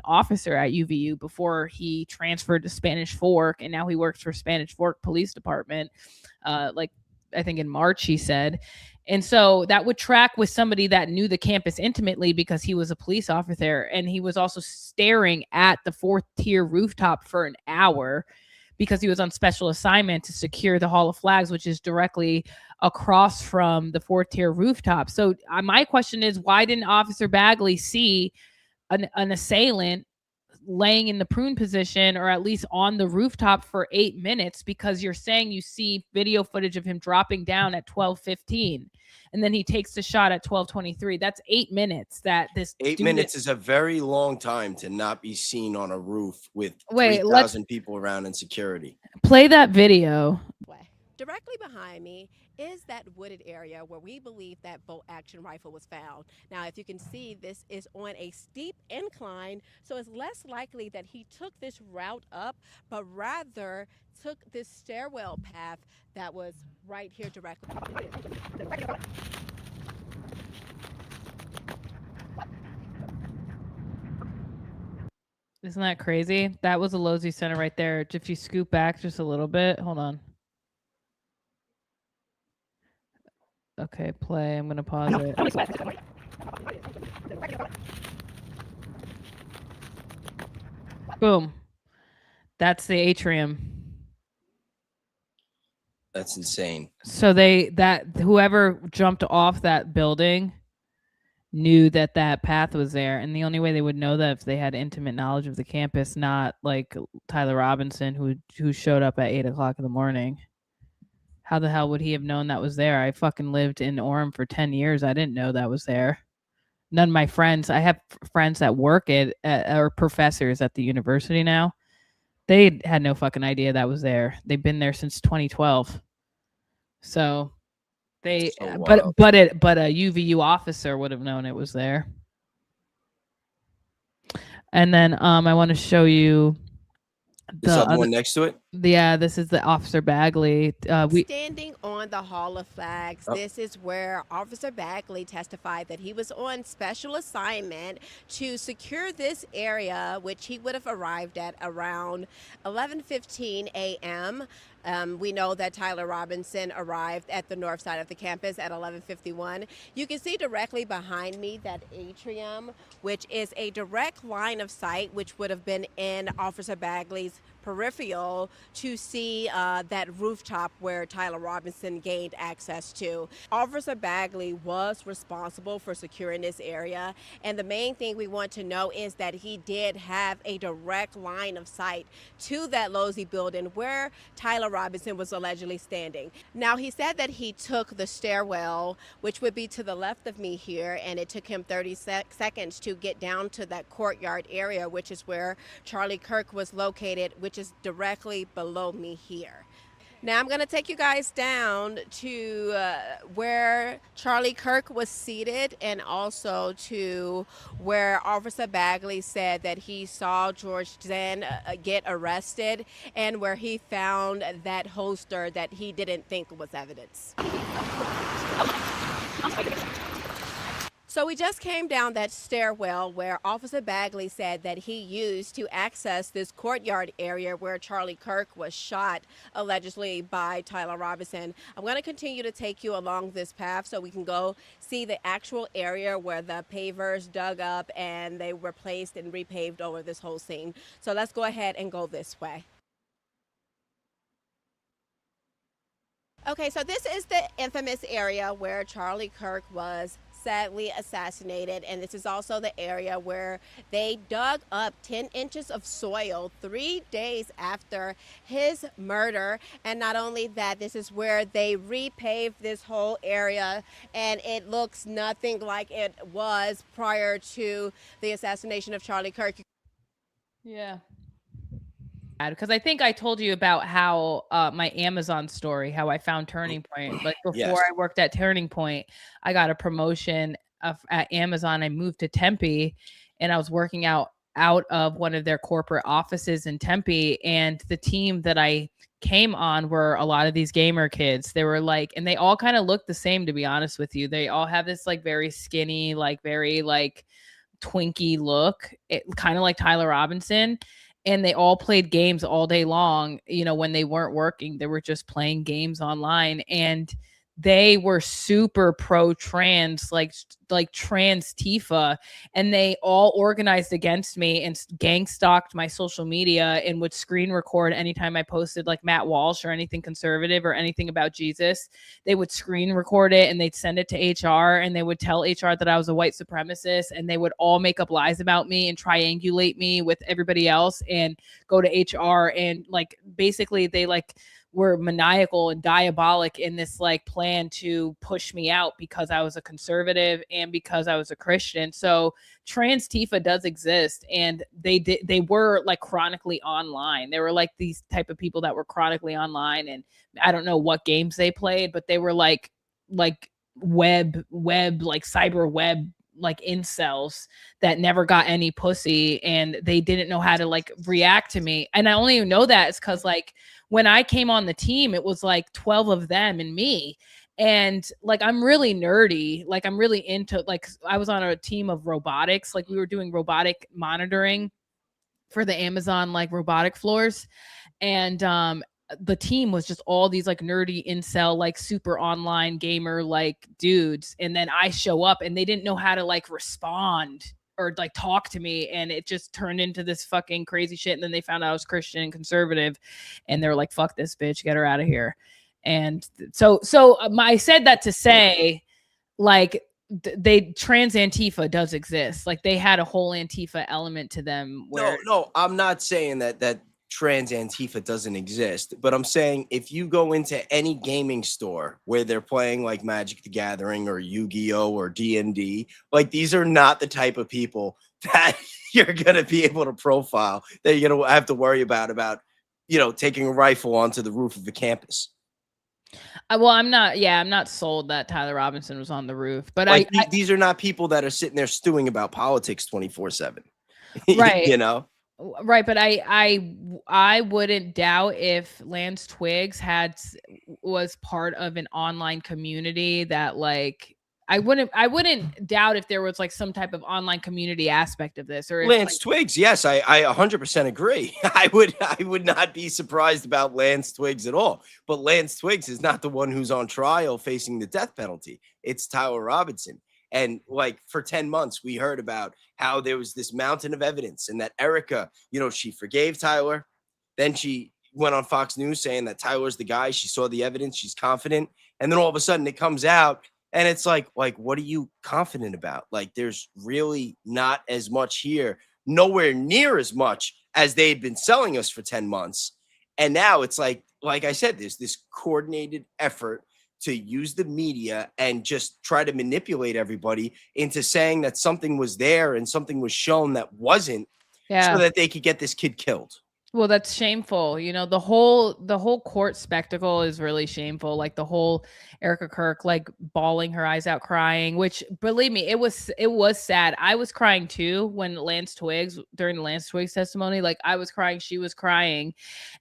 officer at UVU before he transferred to Spanish Fork, and now he works for Spanish Fork Police Department. Like, I think in March, he said. And so that would track with somebody that knew the campus intimately, because he was a police officer there, and he was also staring at the 4th tier rooftop for an hour, because he was on special assignment to secure the Hall of Flags, which is directly across from the 4th tier rooftop. So my question is, why didn't Officer Baggley see an assailant laying in the prune position, or at least on the rooftop, for 8 minutes? Because you're saying you see video footage of him dropping down at 12:15, and then he takes the shot at 12:23. That's 8 minutes. That this 8 minutes is a very long time to not be seen on a roof with 3,000 people around in security. Play that video. Directly behind me is that wooded area where we believe that bolt-action rifle was found. Now, if you can see, this is on a steep incline, so it's less likely that he took this route up, but rather took this stairwell path that was right here directly. Isn't that crazy? That was a Lozy Center right there. If you scoot back just a little bit, hold on. Okay, play. I'm gonna pause it. Boom. That's the atrium. That's insane. So whoever jumped off that building knew that path was there, and the only way they would know that if they had intimate knowledge of the campus, not like Tyler Robinson who showed up at 8:00 in the morning. How the hell would he have known that was there? I fucking lived in Orem for 10 years. I didn't know that was there. None of my friends, I have friends that work or professors at the university now. They had no fucking idea that was there. They've been there since 2012. So they, So but wild. a UVU officer would have known it was there. And then I want to show you This other one next to it. Yeah, this is the Officer Baggley. Standing on the Hall of Flags, this is where Officer Baggley testified that he was on special assignment to secure this area, which he would have arrived at around 11:15 a.m. We know that Tyler Robinson arrived at the north side of the campus at 11:51. You can see directly behind me that atrium, which is a direct line of sight, which would have been in Officer Baggley's peripheral to see that rooftop where Tyler Robinson gained access to. Officer Baggley was responsible for securing this area, and the main thing we want to know is that he did have a direct line of sight to that Lozy building where Tyler Robinson was allegedly standing. Now, he said that he took the stairwell, which would be to the left of me here, and it took him 30 seconds to get down to that courtyard area, which is where Charlie Kirk was located, which is directly below me here. Now I'm going to take you guys down to where Charlie Kirk was seated, and also to where Officer Baggley said that he saw George Zen get arrested, and where he found that holster that he didn't think was evidence. So we just came down that stairwell where Officer Baggley said that he used to access this courtyard area where Charlie Kirk was shot, allegedly by Tyler Robinson. I'm going to continue to take you along this path so we can go see the actual area where the pavers dug up and they were placed and repaved over this whole scene. So let's go ahead and go this way. Okay, so this is the infamous area where Charlie Kirk was sadly assassinated, and this is also the area where they dug up 10 inches of soil 3 days after his murder. And not only that, this is where they repaved this whole area, and it looks nothing like it was prior to the assassination of Charlie Kirk. Yeah. Because I think I told you about how my Amazon story, how I found Turning Point. Like before Yes. I worked at Turning Point, I got a promotion at Amazon. I moved to Tempe, and I was working out of one of their corporate offices in Tempe. And the team that I came on were a lot of these gamer kids. They were like, and they all kind of looked the same, to be honest with you. They all have this like very skinny, like very like Twinkie look, kind of like Tyler Robinson. And they all played games all day long. You know, when they weren't working, they were just playing games online. And they were super pro trans, like trans Tifa, and they all organized against me and gang stalked my social media and would screen record anytime I posted like Matt Walsh or anything conservative or anything about Jesus. They would screen record it and they'd send it to HR, and they would tell HR that I was a white supremacist, and they would all make up lies about me and triangulate me with everybody else and go to HR, and like basically they like were maniacal and diabolic in this like plan to push me out because I was a conservative and because I was a Christian. So trans Tifa does exist, and they were like chronically online. They were like these type of people that were chronically online, and I don't know what games they played, but they were like web like cyber web like incels that never got any pussy, and they didn't know how to like react to me. And I only know that is because like when I came on the team, it was like 12 of them and me. And like, I'm really nerdy. Like I'm really into, like, I was on a team of robotics. Like we were doing robotic monitoring. for the Amazon like robotic floors. And the team was just all these like nerdy incel, like super online gamer like dudes. And then I show up and they didn't know how to like respond or like talk to me, and it just turned into this fucking crazy shit. And then they found out I was Christian and conservative, and they were like, fuck this bitch, get her out of here. And so I said that to say, like, trans Antifa does exist. Like, they had a whole Antifa element to them where No, I'm not saying that trans Antifa doesn't exist, but I'm saying if you go into any gaming store where they're playing like Magic the Gathering or Yu-Gi-Oh or D&D, like, these are not the type of people that you're gonna be able to profile, that you're gonna have to worry about taking a rifle onto the roof of a campus. well, I'm not sold that Tyler Robinson was on the roof, but like, these are not people that are sitting there stewing about politics 24/7. Right. Right, but I wouldn't doubt if Lance Twiggs was part of an online community that, like, I wouldn't doubt if there was like some type of online community aspect of this, or if, Lance Twiggs, yes, I 100% agree. I would not be surprised about Lance Twiggs at all. But Lance Twiggs is not the one who's on trial facing the death penalty. It's Tyler Robinson. And like, for 10 months, we heard about how there was this mountain of evidence, and that Erika, she forgave Tyler. Then she went on Fox News saying that Tyler's the guy. She saw the evidence. She's confident. And then all of a sudden it comes out, and it's like, what are you confident about? Like, there's really not as much here, nowhere near as much as they had been selling us for 10 months. And now it's like I said, there's this coordinated effort to use the media and just try to manipulate everybody into saying that something was there and something was shown that wasn't, so that they could get this kid killed. Well, that's shameful. The whole court spectacle is really shameful. Like, the whole Erika Kirk, like, bawling her eyes out, crying, which, believe me, it was sad. I was crying too during the Lance Twiggs testimony. Like, I was crying, she was crying.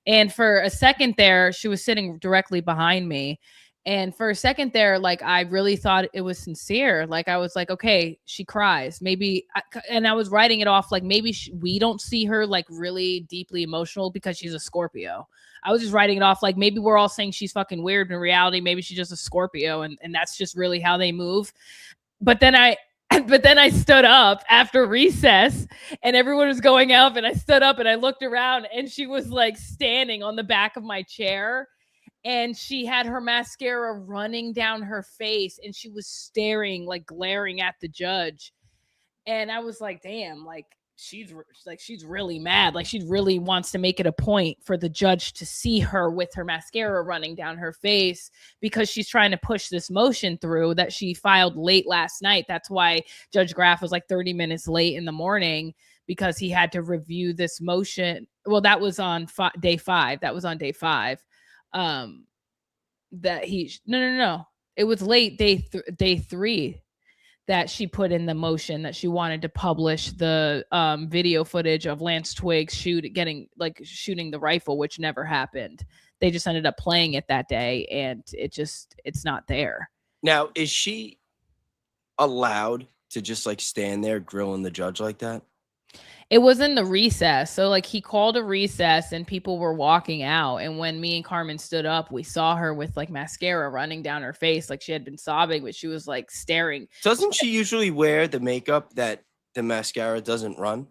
And for a second there, she was sitting directly behind me. And for a second there, like, I really thought it was sincere. Like, I was like, okay, she cries. Maybe, and I was writing it off like, maybe we don't see her like really deeply emotional because she's a Scorpio. I was just writing it off like, maybe we're all saying she's fucking weird. In reality, maybe she's just a Scorpio, and that's just really how they move. But then I stood up after recess, and everyone was going up, and I stood up and I looked around, and she was like standing on the back of my chair. And she had her mascara running down her face, and she was staring, like, glaring at the judge. And I was like, damn, like, she's really mad. Like, she really wants to make it a point for the judge to see her with her mascara running down her face, because she's trying to push this motion through that she filed late last night. That's why Judge Graff was like 30 minutes late in the morning, because he had to review this motion. Well, that was on day 5. That was on day 5. That no, it was late day 3 that she put in the motion that she wanted to publish the video footage of Lance Twiggs shooting the rifle, which never happened. They just ended up playing it that day, and it's not there. Now, is she allowed to just like stand there grilling the judge like that? It was in the recess. So like, he called a recess and people were walking out. And when me and Carmen stood up, we saw her with like mascara running down her face. Like, she had been sobbing, but she was like staring. Doesn't she usually wear the makeup that the mascara doesn't run?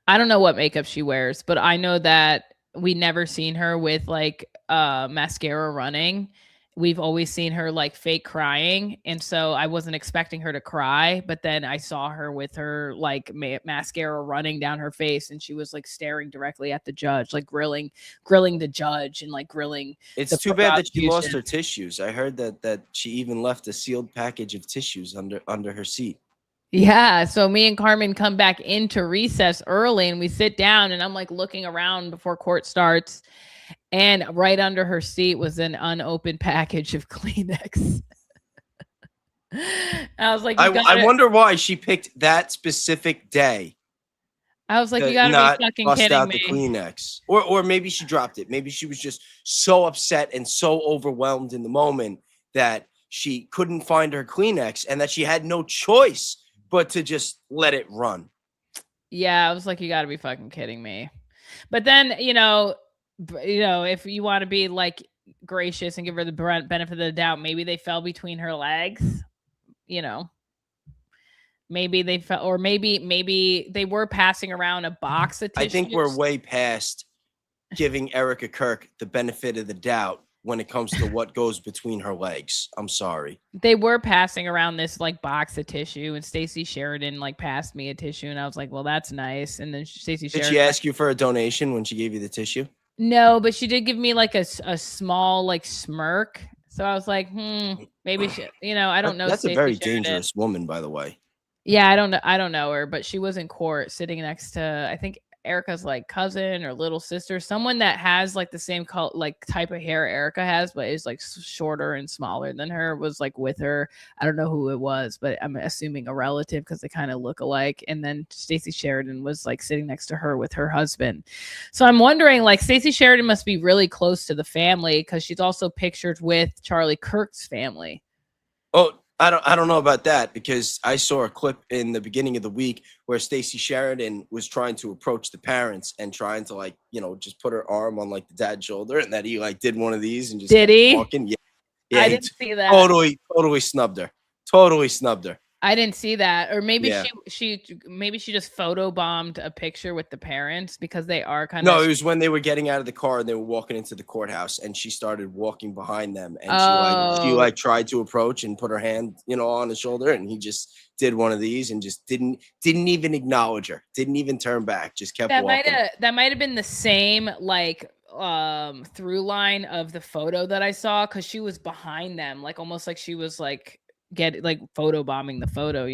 I don't know what makeup she wears, but I know that we never seen her with like mascara running. We've always seen her like fake crying. And so I wasn't expecting her to cry, but then I saw her with her like mascara running down her face, and she was like staring directly at the judge, like grilling the judge and like grilling. It's too bad that she lost her tissues. I heard that she even left a sealed package of tissues under her seat. Yeah. So me and Carmen come back into recess early, and we sit down, and I'm like looking around before court starts. And right under her seat was an unopened package of Kleenex. I was like, I wonder why she picked that specific day. I was like, you gotta be fucking kidding out me. The Kleenex. Or maybe she dropped it. Maybe she was just so upset and so overwhelmed in the moment that she couldn't find her Kleenex, and that she had no choice but to just let it run. Yeah, I was like, you got to be fucking kidding me. But then, if you want to be like gracious and give her the benefit of the doubt, maybe they fell between her legs. Maybe they fell, or maybe they were passing around a box of tissues. I think we're way past giving Erika Kirk the benefit of the doubt when it comes to what goes between her legs. I'm sorry. They were passing around this like box of tissue, and Stacey Sheridan like passed me a tissue, and I was like, well, that's nice. And then Stacey Did Sheridan, she ask you for a donation when she gave you the tissue? no, but she did give me like a small like smirk. So I was like, maybe she, I don't know. That's Stacey a very Sheridan. dangerous woman, by the way. Yeah, I don't know her, but she was in court sitting next to, I think, Erika's like cousin or little sister, someone that has like the same type of hair Erika has, but is like shorter and smaller than her, was like with her. I don't know who it was, but I'm assuming a relative because they kind of look alike. And then Stacey Sheridan was like sitting next to her with her husband. So I'm wondering, like, Stacey Sheridan must be really close to the family because she's also pictured with Charlie Kirk's family. Oh, I don't know about that, because I saw a clip in the beginning of the week where Stacey Sheridan was trying to approach the parents and trying to, like, just put her arm on like the dad's shoulder, and that he like did one of these and just did he walking. Yeah, I didn't see that. Totally snubbed her. Totally snubbed her. I didn't see that. Or maybe Yeah. she just photobombed a picture with the parents because they are kind of. No, it was when they were getting out of the car and they were walking into the courthouse, and she started walking behind them, and she tried to approach and put her hand, on his shoulder, and he just did one of these and just didn't even acknowledge her, didn't even turn back, just kept walking. That might have been the same like through line of the photo that I saw, because she was behind them, like almost like she was like photobombing the photo,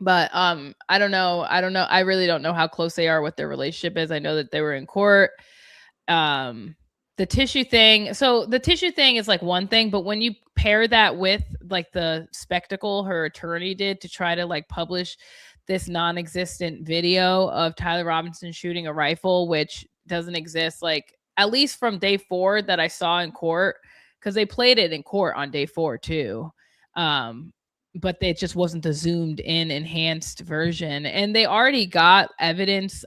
but I don't know. I really don't know how close they are, what their relationship is. I know that they were in court. The tissue thing. So the tissue thing is like one thing, but when you pair that with like the spectacle her attorney did to try to like publish this non-existent video of Tyler Robinson shooting a rifle, which doesn't exist, like at least from day 4 that I saw in court, because they played it in court on day 4 too. But it just wasn't the zoomed in enhanced version. And they already got evidence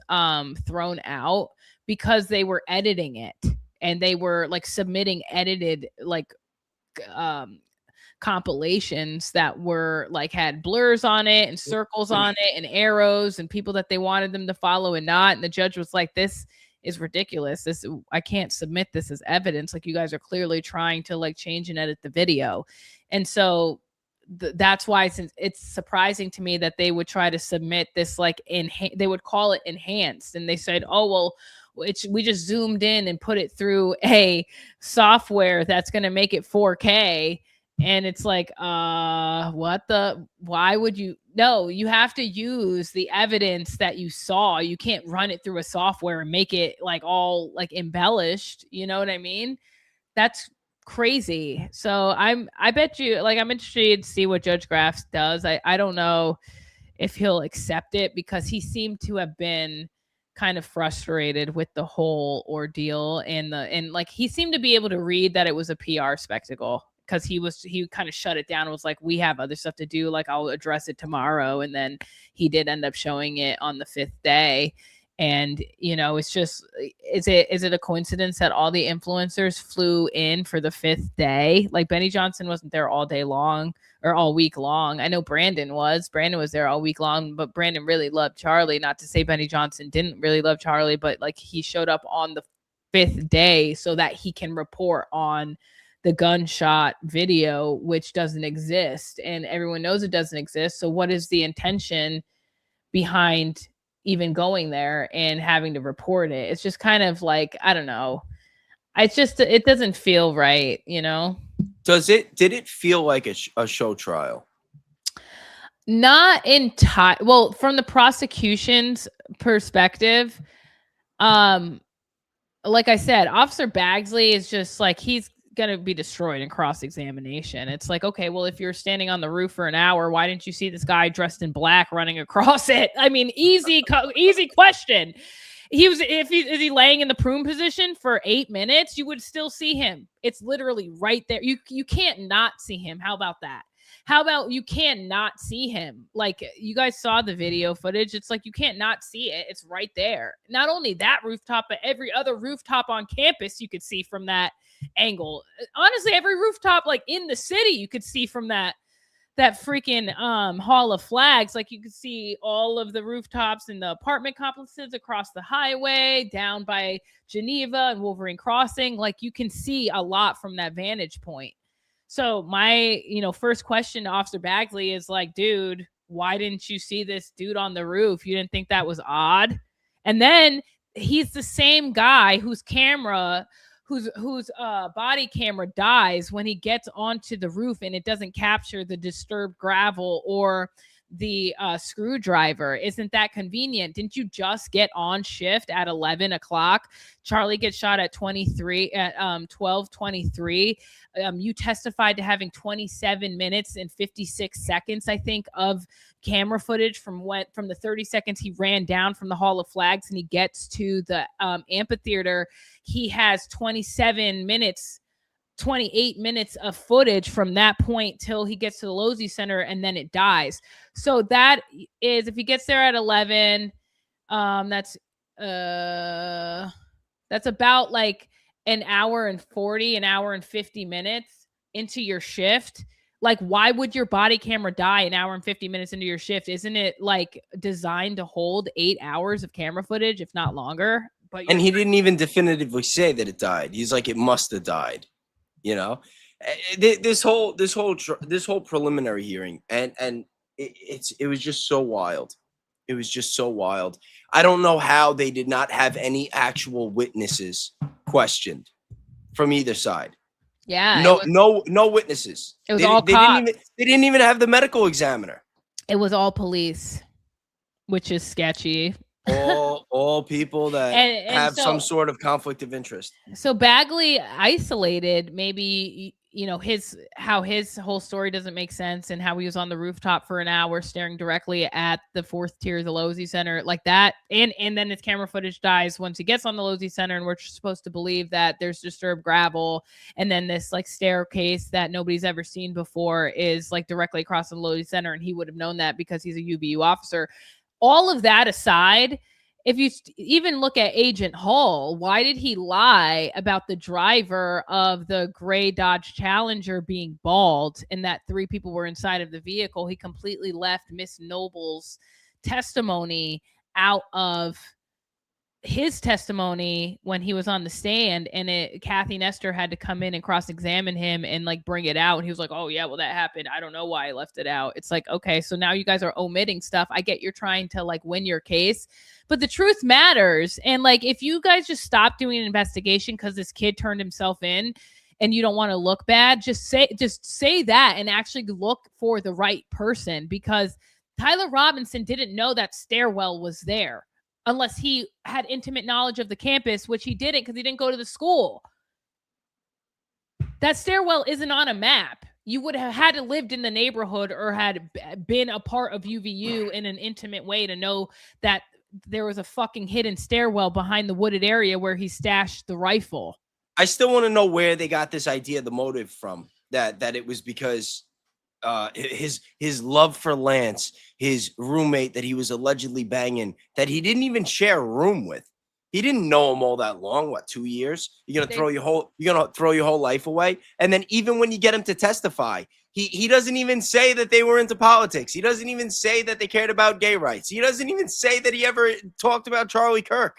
thrown out because they were editing it, and they were like submitting edited like compilations that were like had blurs on it and circles on it and arrows and people that they wanted them to follow and not. And the judge was like, this is ridiculous. I can't submit this as evidence. Like, you guys are clearly trying to like change and edit the video. And so that's why, since it's surprising to me that they would try to submit this like they would call it enhanced, and they said, oh well, we just zoomed in and put it through a software that's going to make it 4K. And it's like, why would you? No, you have to use the evidence that you saw. You can't run it through a software and make it like all like embellished. You know what I mean? That's crazy. So I bet you, like, I'm interested to see what Judge Graff does. I don't know if he'll accept it, because he seemed to have been kind of frustrated with the whole ordeal, and like he seemed to be able to read that it was a PR spectacle, because he kind of shut it down and was like, we have other stuff to do, like I'll address it tomorrow. And then he did end up showing it on the 5th day. And it's just, is it a coincidence that all the influencers flew in for the 5th day? Like, Benny Johnson wasn't there all day long or all week long. I know Brandon was there all week long, but Brandon really loved Charlie. Not to say Benny Johnson didn't really love Charlie, but like he showed up on the 5th day so that he can report on the gunshot video, which doesn't exist, and everyone knows it doesn't exist. So what is the intention behind even going there and having to report it? It's just kind of like, I don't know. It's just, it doesn't feel right, Did it feel like a show trial? Not entirely. Well, from the prosecution's perspective, like I said, Officer Baggley is just like, he's gonna be destroyed in cross-examination. It's like, okay, well, if you're standing on the roof for an hour, why didn't you see this guy dressed in black running across it? I mean, easy question. Is he laying in the prune position for 8 minutes? You would still see him. It's literally right there. You can't not see him. How about that? how about you can't not see him? Like, you guys saw the video footage. It's like you can't not see it. It's right there. Not only that rooftop, but every other rooftop on campus you could see from that angle. Honestly, every rooftop like in the city you could see from that freaking Hall of Flags. Like, you could see all of the rooftops in the apartment complexes across the highway, down by Geneva and Wolverine Crossing. Like, you can see a lot from that vantage point. So my, first question to Officer Baggley is like, dude, why didn't you see this dude on the roof? You didn't think that was odd? And then he's the same guy whose body camera dies when he gets onto the roof and it doesn't capture the disturbed gravel or the screwdriver. Isn't that convenient? Didn't you just get on shift at 11 o'clock? Charlie gets shot at 12:23. You testified to having 27 minutes and 56 seconds, I think, of camera footage from the 30 seconds he ran down from the Hall of Flags and he gets to the amphitheater. He has 28 minutes of footage from that point till he gets to the Losey Center, and then it dies. So that is, if he gets there at 11, that's about like an hour and 50 minutes into your shift. Like, why would your body camera die an hour and 50 minutes into your shift? Isn't it like designed to hold 8 hours of camera footage, if not longer? And he didn't even definitively say that it died. He's like, it must have died. This whole preliminary hearing, and it was just so wild. It was just so wild. I don't know how they did not have any actual witnesses questioned from either side. Yeah. No witnesses. It was all cops. They didn't even have the medical examiner. It was all police, which is sketchy. All people that have some sort of conflict of interest. So Baggley isolated maybe, how his whole story doesn't make sense, and how he was on the rooftop for an hour staring directly at the fourth tier of the Losey Center like that. And then his camera footage dies once he gets on the Losey Center, and we're supposed to believe that there's disturbed gravel. And then this like staircase that nobody's ever seen before is like directly across the Losey Center. And he would have known that because he's a UBU officer. All of that aside, if you even look at Agent Hall, why did he lie about the driver of the gray Dodge Challenger being bald and that 3 people were inside of the vehicle? He completely left Miss Noble's testimony out of his testimony when he was on the stand, and Kathy Nestor had to come in and cross-examine him and like bring it out. And he was like, oh yeah, well that happened. I don't know why I left it out. It's like, okay, so now you guys are omitting stuff. I get you're trying to like win your case, but the truth matters. And like, if you guys just stop doing an investigation because this kid turned himself in and you don't want to look bad, just say that and actually look for the right person, because Tyler Robinson didn't know that stairwell was there unless he had intimate knowledge of the campus, which he didn't because he didn't go to the school. That stairwell isn't on a map. You would have had to lived in the neighborhood or had been a part of UVU in an intimate way to know that there was a fucking hidden stairwell behind the wooded area where he stashed the rifle. I still want to know where they got this idea, the motive from, that it was because his love for Lance, his roommate that he was allegedly banging, that he didn't even share a room with. He didn't know him all that long. What, 2 years? You're gonna throw your whole life away? And then even when you get him to testify, he doesn't even say that they were into politics. He doesn't even say that they cared about gay rights. He doesn't even say that he ever talked about Charlie Kirk.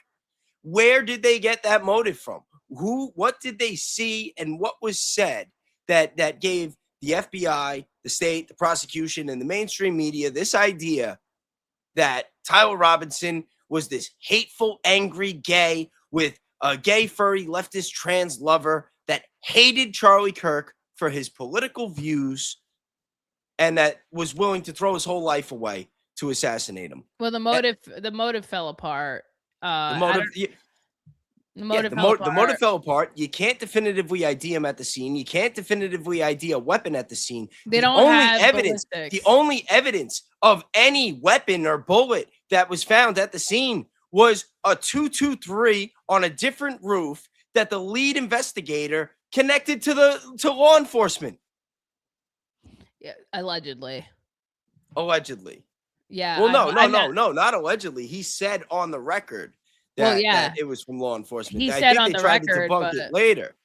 Where did they get that motive from? What did they see, and what was said that gave the FBI, the state, the prosecution, and the mainstream media this idea that Tyler Robinson was this hateful, angry gay with a gay, furry, leftist, trans lover that hated Charlie Kirk for his political views and that was willing to throw his whole life away to assassinate him? Well, the motive fell apart. The motive fell apart. You can't definitively ID him at the scene. You can't definitively ID a weapon at the scene. The only evidence of any weapon or bullet that was found at the scene was a 223 on a different roof that the lead investigator connected to law enforcement. Yeah, allegedly. Allegedly. Yeah. Well, I'm no, not allegedly. He said on the record Well, that yeah. it was from law enforcement. He I said think on they the tried to record, debunk but it later.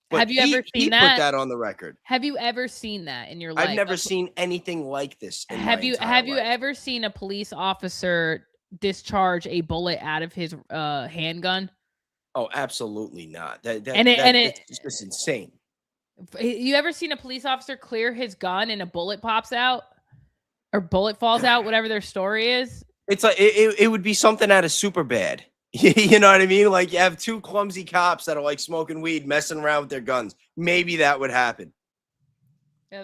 But have you ever he seen put that? that on the record. Have you ever seen that in your I've life? never seen anything like this in my Have you entire life. ever seen a police officer discharge a bullet out of his handgun? Oh, absolutely not. And it It's just insane. you ever seen a police officer clear his gun and a bullet pops out or bullet falls out, whatever their story is? It's like it would be something out of Superbad. You know what I mean? Like you have two clumsy cops that are like smoking weed, messing around with their guns. Maybe that would happen.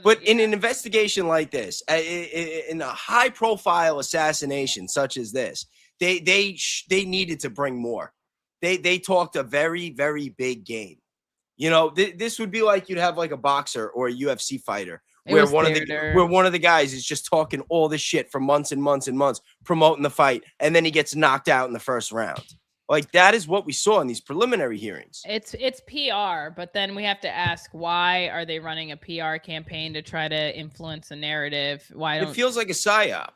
But in an investigation like this, in a high-profile assassination such as this, they needed to bring more. They talked a very, very big game. You know, this would be like you'd have like a boxer or a UFC fighter where one of the guys is just talking all this shit for months and months and months, promoting the fight, and then he gets knocked out in the first round. Like that is what we saw in these preliminary hearings. It's PR, but then we have to ask, why are they running a PR campaign to try to influence the narrative? Why don't it feels like a psyop?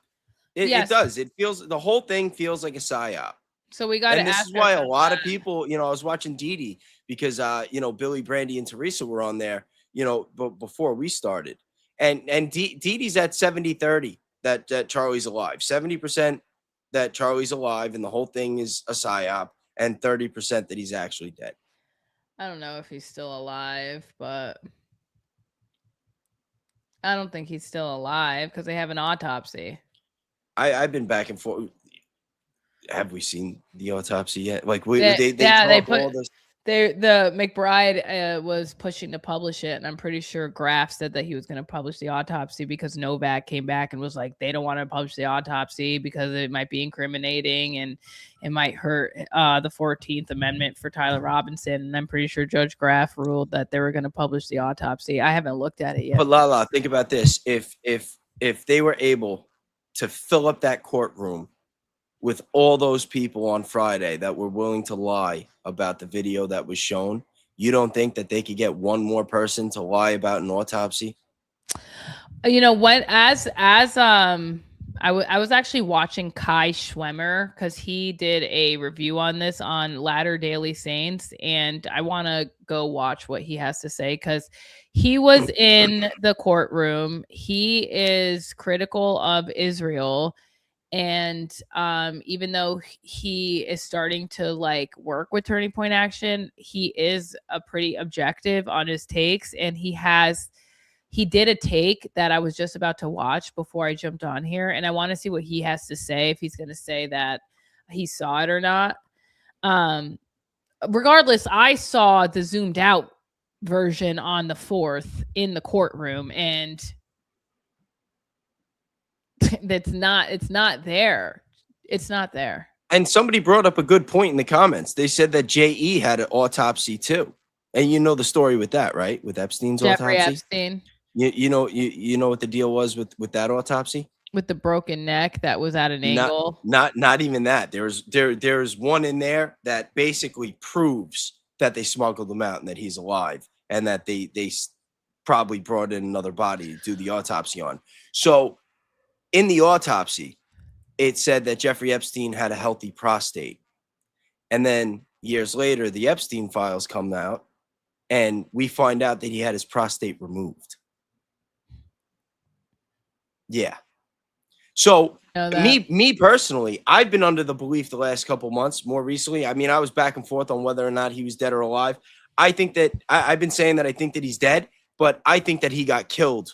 It does. It feels the whole thing feels like a psyop. So we got to. And this is why a lot of people, you know, I was watching Dee because you know, Billy, Brandy, and Teresa were on there, you know, before we started. And Dee's at 70-30 that Charlie's alive. 70% that Charlie's alive and the whole thing is a psyop, and 30% that he's actually dead. I don't know if he's still alive, but I don't think he's still alive because they have an autopsy. I've been back and forth. Have we seen the autopsy yet? Like they put all this. The McBride was pushing to publish it, and I'm pretty sure Graf said that he was going to publish the autopsy because Novak came back and was like, they don't want to publish the autopsy because it might be incriminating and it might hurt the 14th Amendment for Tyler Robinson. And I'm pretty sure Judge Graf ruled that they were going to publish the autopsy. I haven't looked at it yet. But Lala, think about this: if they were able to fill up that courtroom with all those people on Friday that were willing to lie about the video that was shown, you don't think that they could get one more person to lie about an autopsy? You know, I was actually watching Kai Schwemmer because he did a review on this on Latter Daily Saints, and I want to go watch what he has to say because he was in the courtroom. He is critical of Israel. And even though he is starting to like work with Turning Point Action, he is a pretty objective on his takes. And he did a take that I was just about to watch before I jumped on here. And I want to see what he has to say, if he's going to say that he saw it or not. Regardless, I saw the zoomed out version on the 4th in the courtroom, and it's not there. It's not there. And somebody brought up a good point in the comments. They said that J.E. had an autopsy too. And you know the story with that, right? With Epstein's Jeffrey autopsy. Epstein. You know what the deal was with that autopsy? With the broken neck that was at an angle. Not even that. There's one in there that basically proves that they smuggled him out and that he's alive, and that they probably brought in another body to do the autopsy on. So in the autopsy, it said that Jeffrey Epstein had a healthy prostate. And then years later, the Epstein files come out, and we find out that he had his prostate removed. Yeah. So me personally, I've been under the belief the last couple months, more recently. I mean, I was back and forth on whether or not he was dead or alive. I think that I've been saying that I think that he's dead, but I think that he got killed,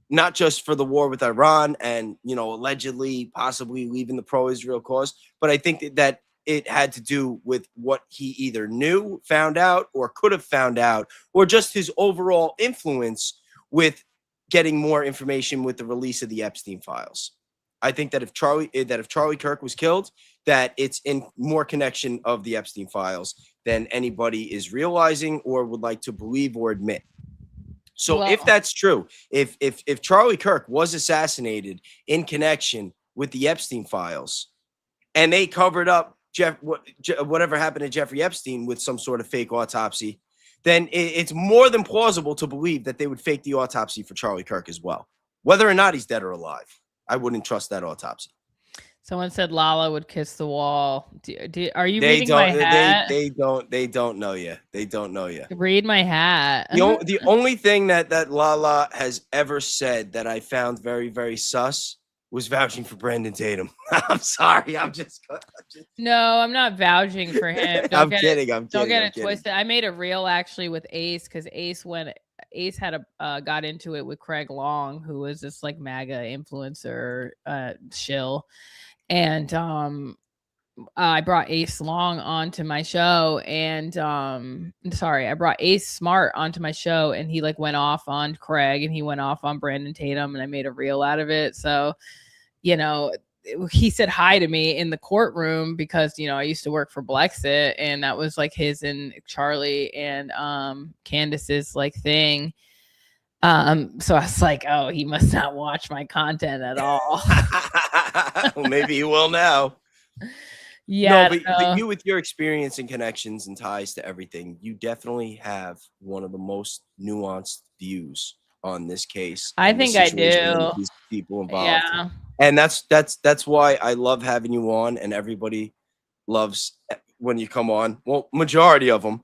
not just for the war with Iran and, you know, allegedly possibly leaving the pro-Israel cause, but I think that it had to do with what he either knew, found out, or could have found out, or just his overall influence with getting more information with the release of the Epstein files. I think that if Charlie Kirk was killed, that it's in more connection of the Epstein files than anybody is realizing or would like to believe or admit. So if that's true, if Charlie Kirk was assassinated in connection with the Epstein files, and they covered up whatever happened to Jeffrey Epstein with some sort of fake autopsy, then it's more than plausible to believe that they would fake the autopsy for Charlie Kirk as well. whether or not he's dead or alive. I wouldn't trust that autopsy. Someone said Lala would kiss the wall. Are you They reading my don't. hat? They don't know you. They don't know you. Read my hat. The only thing that Lala has ever said that I found very, very sus was vouching for Brandon Tatum. I'm sorry. I'm just No, I'm not vouching for him. I'm kidding. Don't get it twisted. I made a reel actually with Ace because Ace had got into it with Craig Long, who was this like MAGA influencer shill. And I brought Ace Long onto my show, and I brought Ace Smart onto my show, and he like went off on Craig, and he went off on Brandon Tatum, and I made a reel out of it. So, he said hi to me in the courtroom because I used to work for Blexit, and that was like his and Charlie and Candace's like thing. So I was like, oh, he must not watch my content at all. Well, maybe he will now. Yeah. No, but you, with your experience and connections and ties to everything, you definitely have one of the most nuanced views on this case. I think I do. These people involved. Yeah. And that's why I love having you on, and everybody loves when you come on. Well, majority of them.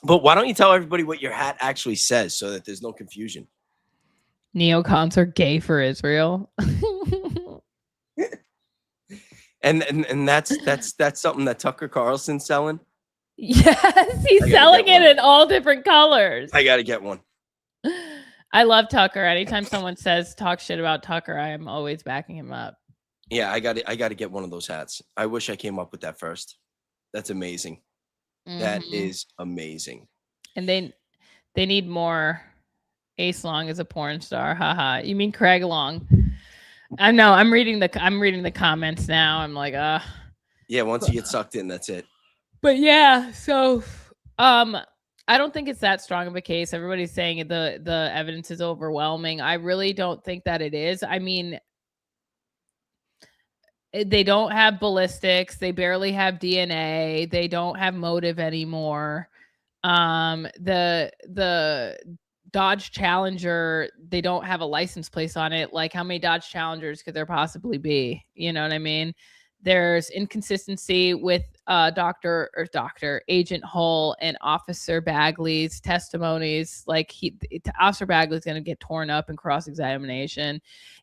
But why don't you tell everybody what your hat actually says so that there's no confusion? Neocons are gay for Israel. and that's something that Tucker Carlson's selling. Yes, he's selling it in all different colors. I gotta get one. I love Tucker. Anytime someone talk shit about Tucker, I am always backing him up. Yeah, I gotta get one of those hats. I wish I came up with that first. That's amazing. That is amazing. And they need more. Ace Long is a porn star. Haha. You mean Craig Long? I know. I'm reading the comments now. I'm like, yeah, once you get sucked in, that's it. But yeah, so I don't think it's that strong of a case. Everybody's saying the evidence is overwhelming. I really don't think that it is. I mean, they don't have ballistics. They barely have DNA. They don't have motive anymore. The Dodge Challenger, they don't have a license plate on it. Like, how many Dodge Challengers could there possibly be? You know what I mean? There's inconsistency with Agent Hull and Officer Baggley's testimonies. Like, Officer Baggley's going to get torn up in cross-examination,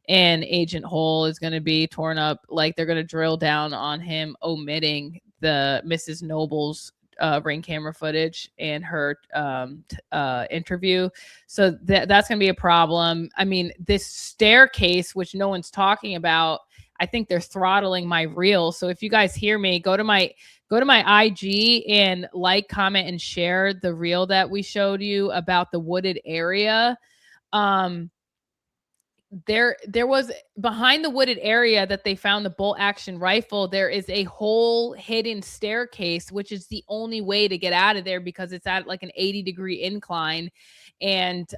and Agent Hull is going to be torn up. Like, they're going to drill down on him omitting the Mrs. Noble's ring camera footage and her interview. So that's going to be a problem. I mean, this staircase, which no one's talking about, I think they're throttling my reel. So if you guys hear me, go to my IG and like, comment, and share the reel that we showed you about the wooded area. There was, behind the wooded area that they found the bolt action rifle, there is a whole hidden staircase, which is the only way to get out of there because it's at like an 80-degree incline, and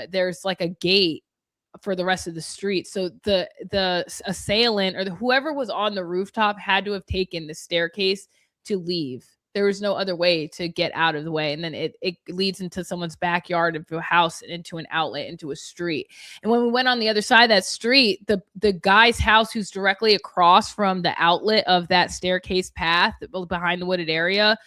there's like a gate for the rest of the street. So the assailant or whoever was on the rooftop had to have taken the staircase to leave. There was no other way to get out of the way. And then it leads into someone's backyard, into a house, into an outlet, into a street. And when we went on the other side of that street, the guy's house who's directly across from the outlet of that staircase path behind the wooded area,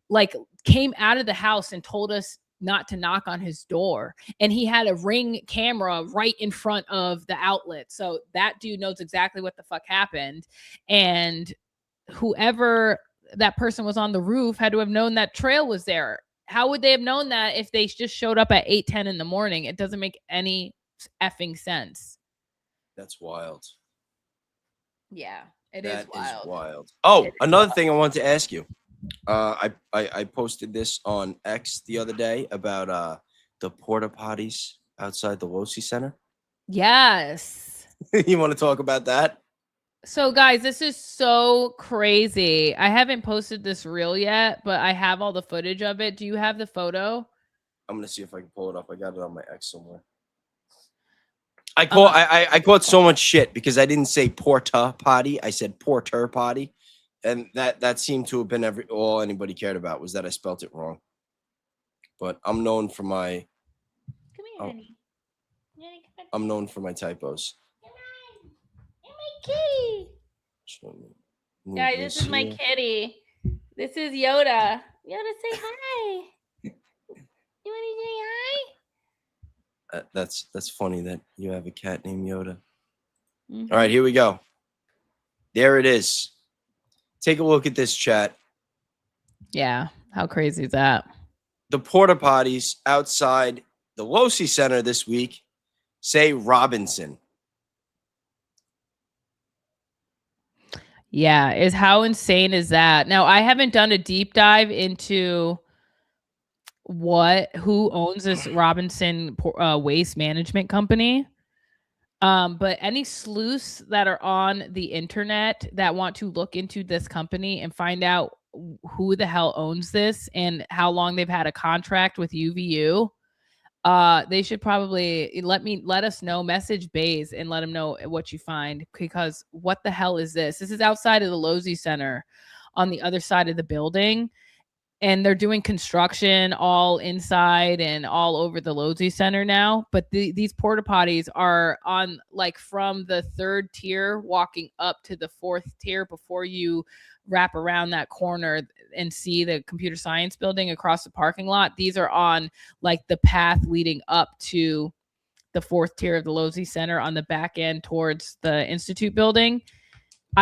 like, came out of the house and told us not to knock on his door. And he had a ring camera right in front of the outlet. So that dude knows exactly what the fuck happened. And whoever that person was on the roof had to have known that trail was there. How would they have known that if they just showed up at 8:10 in the morning? It doesn't make any effing sense. That's wild. Yeah, it is wild. Oh, another thing I wanted to ask you. I posted this on X the other day about the porta potties outside the Losi Center. Yes. You want to talk about that? So guys, this is so crazy. I haven't posted this reel yet, but I have all the footage of it. Do you have the photo? I'm gonna see if I can pull it up. I got it on my X somewhere. I caught so much shit because I didn't say porta potty. I said porter potty. And that seemed to have been all anybody cared about was that I spelt it wrong. But I'm known for my... Come here, honey. Honey, come back I'm known for my typos. You're my kitty. Move Guys, this is my here. kitty. This is Yoda. Yoda, say hi. You want to say hi? That's funny that you have a cat named Yoda. Mm-hmm. All right, here we go. There it is. Take a look at this, chat. Yeah, how crazy is that? The porta potties outside the Losi Center this week say Robinson. Yeah, is how insane is that? Now, I haven't done a deep dive into who owns this Robinson waste management company. But any sleuths that are on the internet that want to look into this company and find out who the hell owns this and how long they've had a contract with UVU, they should probably let us know, message Bays and let them know what you find, because what the hell is this? This is outside of the Losi Center on the other side of the building. And they're doing construction all inside and all over the Losi Center now. But these porta potties are on like from the 3rd tier walking up to the 4th tier before you wrap around that corner and see the computer science building across the parking lot. These are on like the path leading up to the 4th tier of the Losi Center on the back end towards the Institute building.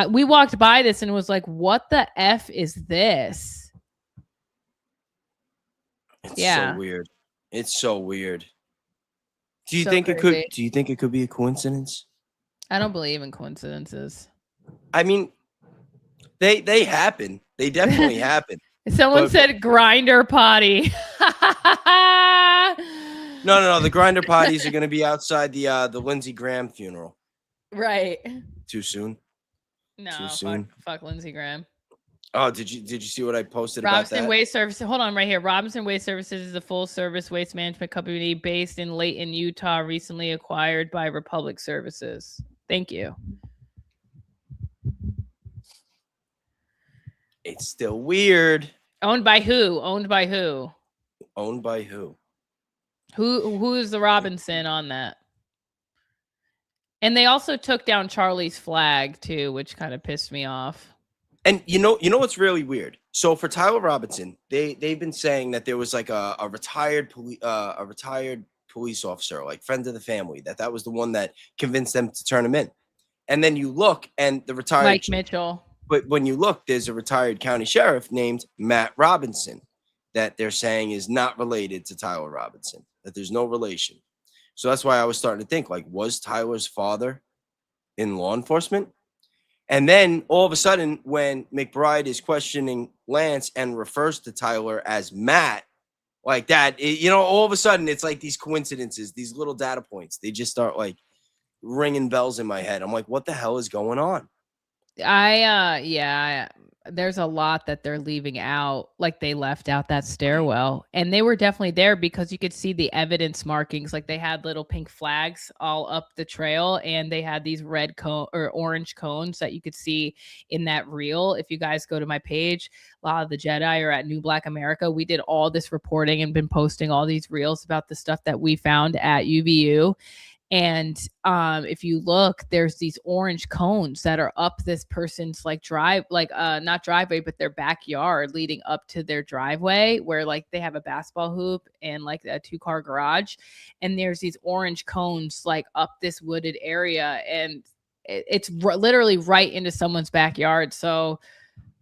We walked by this and was like, what the F is this? It's so weird. It's so weird. Do you think crazy. it could be a coincidence? I don't believe in coincidences. I mean, they happen. They definitely happen. Someone said grinder potty. No. The grinder potties are going to be outside the Lindsey Graham funeral. Right. Too soon? No, Too soon? fuck Lindsey Graham. Oh, did you see what I posted Robinson about that? Waste Services. Hold on, right here. Robinson Waste Services is a full-service waste management company based in Layton, Utah, recently acquired by Republic Services. Thank you. It's still weird. Owned by who? Owned by who? Owned by who? Who is the Robinson on that? And they also took down Charlie's flag too, which kind of pissed me off. And you know what's really weird? So for Tyler Robinson, they've been saying that there was like a retired police officer, like friend of the family, that was the one that convinced them to turn him in. And then you look, and the retired Mike Mitchell. But when you look, there's a retired county sheriff named Matt Robinson that they're saying is not related to Tyler Robinson, that there's no relation. So that's why I was starting to think, like, was Tyler's father in law enforcement? And then all of a sudden, when McBride is questioning Lance and refers to Tyler as Matt, like that, all of a sudden, it's like these coincidences, these little data points, they just start like ringing bells in my head. I'm like, what the hell is going on? There's a lot that they're leaving out. Like they left out that stairwell, and they were definitely there because you could see the evidence markings. Like they had little pink flags all up the trail, and they had these red cone or orange cones that you could see in that reel. If you guys go to my page, Lala the Jedi, or at New Black America, we did all this reporting and been posting all these reels about the stuff that we found at UVU. And if you look, there's these orange cones that are up this person's like not driveway, but their backyard leading up to their driveway, where like they have a basketball hoop and like a 2-car garage. And there's these orange cones like up this wooded area, and it's literally right into someone's backyard. So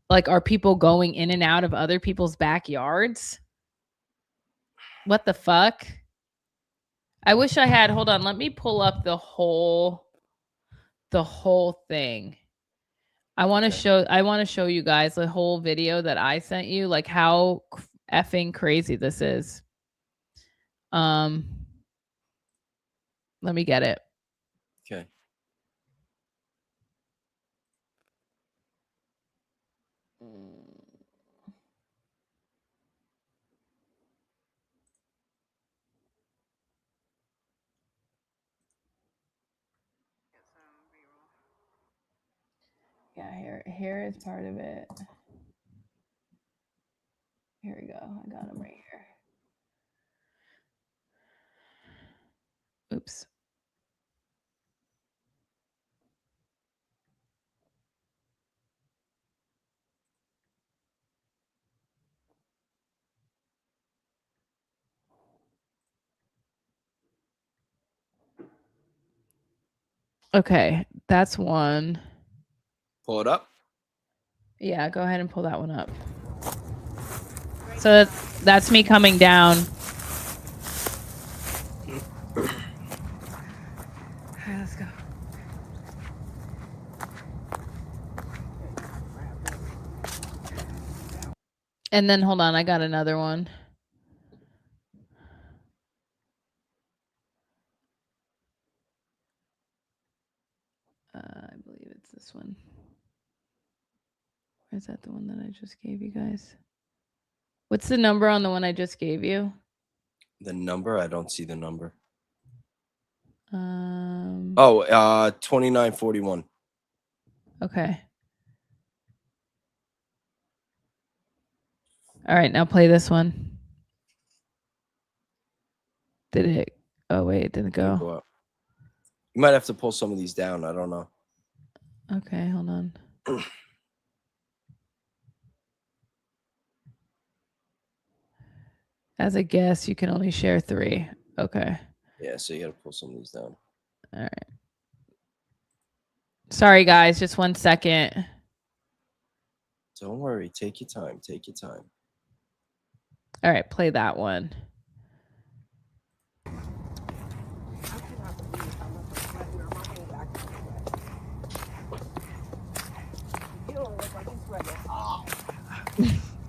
like, are people going in and out of other people's backyards? What the fuck? I wish I had, hold on, let me pull up the whole thing. I want to show you guys the whole video that I sent you, like how effing crazy this is. Let me get it. Okay. Yeah, here is part of it. Here we go. I got him right here. Oops. Okay, that's one. Pull it up. Yeah, go ahead and pull that one up. So that's me coming down. All right, let's go. And then hold on, I got another one. I believe it's this one. Or is that the one that I just gave you guys? What's the number on the one I just gave you? The number? I don't see the number. 2941. Okay. All right, now play this one. Did it? Oh wait, it didn't Didn't go. go up. You might have to pull some of these down. I don't know. Okay, hold on. As a guest, you can only share 3. Okay. Yeah, so you got to pull some of these down. All right. Sorry, guys. Just 1 second. Don't worry. Take your time. Take your time. All right, play that one.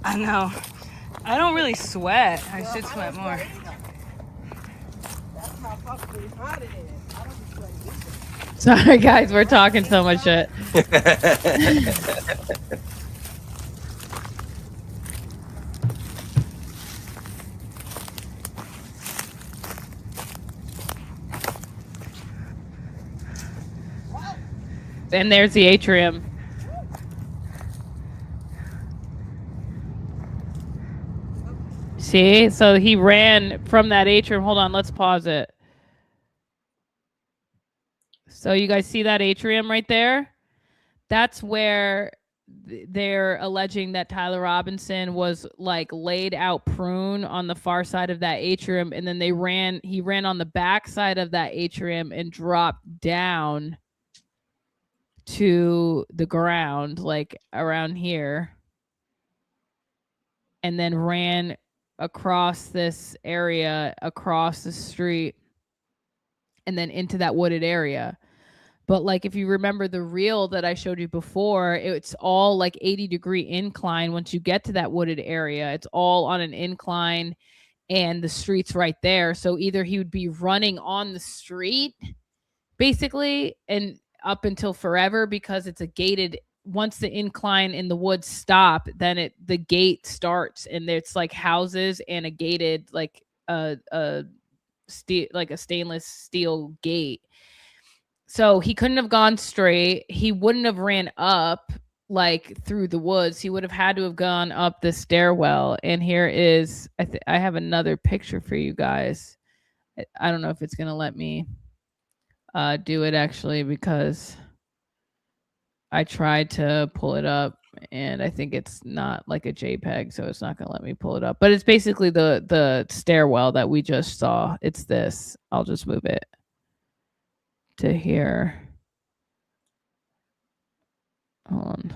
I know. I don't really sweat. I should sweat more. Sorry, guys. We're talking so much shit. And there's the atrium. See? So he ran from that atrium. Hold on, let's pause it. So you guys see that atrium right there? That's where they're alleging that Tyler Robinson was like laid out prune on the far side of that atrium, and then he ran on the back side of that atrium and dropped down to the ground, like around here, and then ran across this area, across the street, and then into that wooded area. But like, if you remember the reel that I showed you before, it's all like 80-degree incline. Once you get to that wooded area, it's all on an incline and the street's right there. So either he would be running on the street basically and up until forever, because it's a gated, once the incline in the woods stop, then the gate starts, and it's like houses and a gated, like a stainless steel gate. So he couldn't have gone straight. He wouldn't have ran up like through the woods. He would have had to have gone up the stairwell. And here is, I have another picture for you guys. I don't know if it's going to let me do it actually, because I tried to pull it up and I think it's not like a JPEG, so it's not going to let me pull it up. But it's basically the stairwell that we just saw. It's this. I'll just move it to here. Hold on.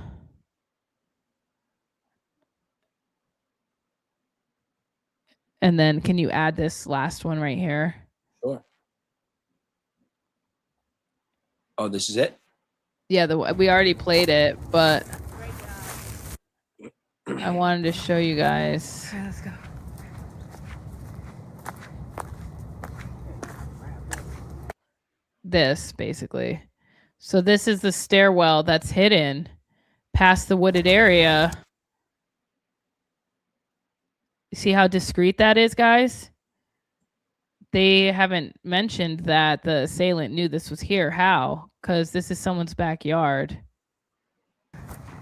And then can you add this last one right here? Sure. Oh, this is it? Yeah, we already played it, but I wanted to show you guys. Okay, let's go. This basically. So this is the stairwell that's hidden past the wooded area. See how discreet that is, guys? They haven't mentioned that the assailant knew this was here. How? Because this is someone's backyard.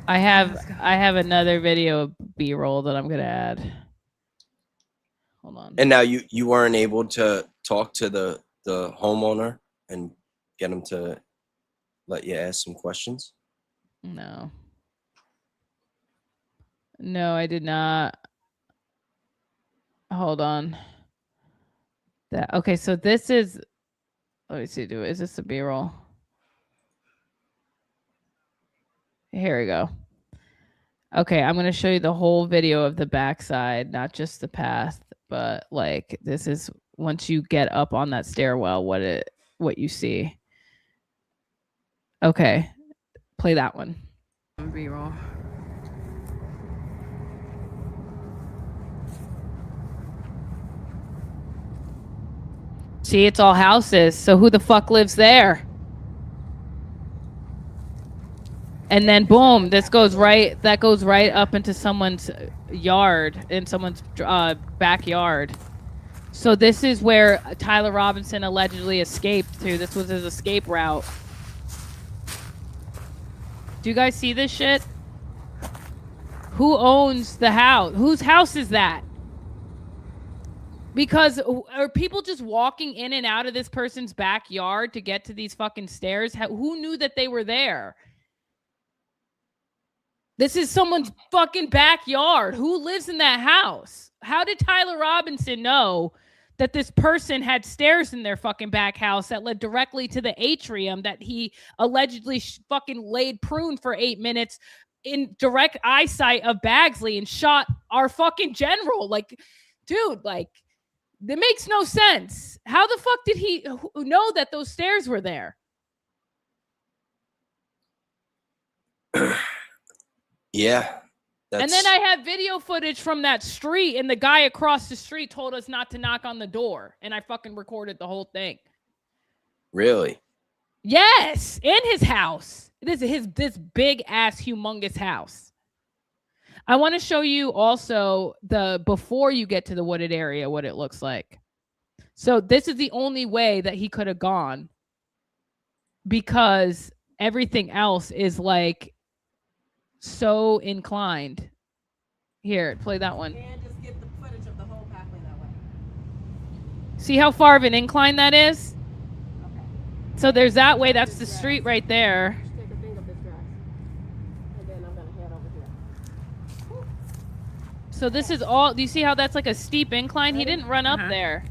I have another video of B-roll that I'm gonna add. Hold on. And now you weren't able to talk to the homeowner and get him to let you ask some questions? No. No, I did not. Hold on. Okay, so this is, let me see, is this a B-roll? Here we go. Okay, I'm gonna show you the whole video of the backside, not just the path, but like this is once you get up on that stairwell, what you see. Okay, play that one. B-roll. See, it's all houses. So who the fuck lives there? And then boom, that goes right up into someone's yard, in someone's backyard. So this is where Tyler Robinson allegedly escaped to. This was his escape route. Do you guys see this shit? Who owns the house? Whose house is that? Because are people just walking in and out of this person's backyard to get to these fucking stairs? Who knew that they were there? This is someone's fucking backyard. Who lives in that house? How did Tyler Robinson know that this person had stairs in their fucking back house that led directly to the atrium that he allegedly fucking laid prune for 8 minutes in direct eyesight of Baggley and shot our fucking general? Like, dude, like, that makes no sense. How the fuck did he know that those stairs were there? Yeah. And then I have video footage from that street, and the guy across the street told us not to knock on the door, and I fucking recorded the whole thing. Really? Yes, in his house. This big ass humongous house. I want to show you also the before you get to the wooded area what it looks like. So this is the only way that he could have gone, because everything else is like so inclined. Here, play that one. And just get the footage of the whole pathway that way. See how far of an incline that is? Okay. So there's that way. That's the street right there. Just take a thing of this grass. And then I'm gonna head over here. So this is all. Do you see how that's like a steep incline? He didn't run up there.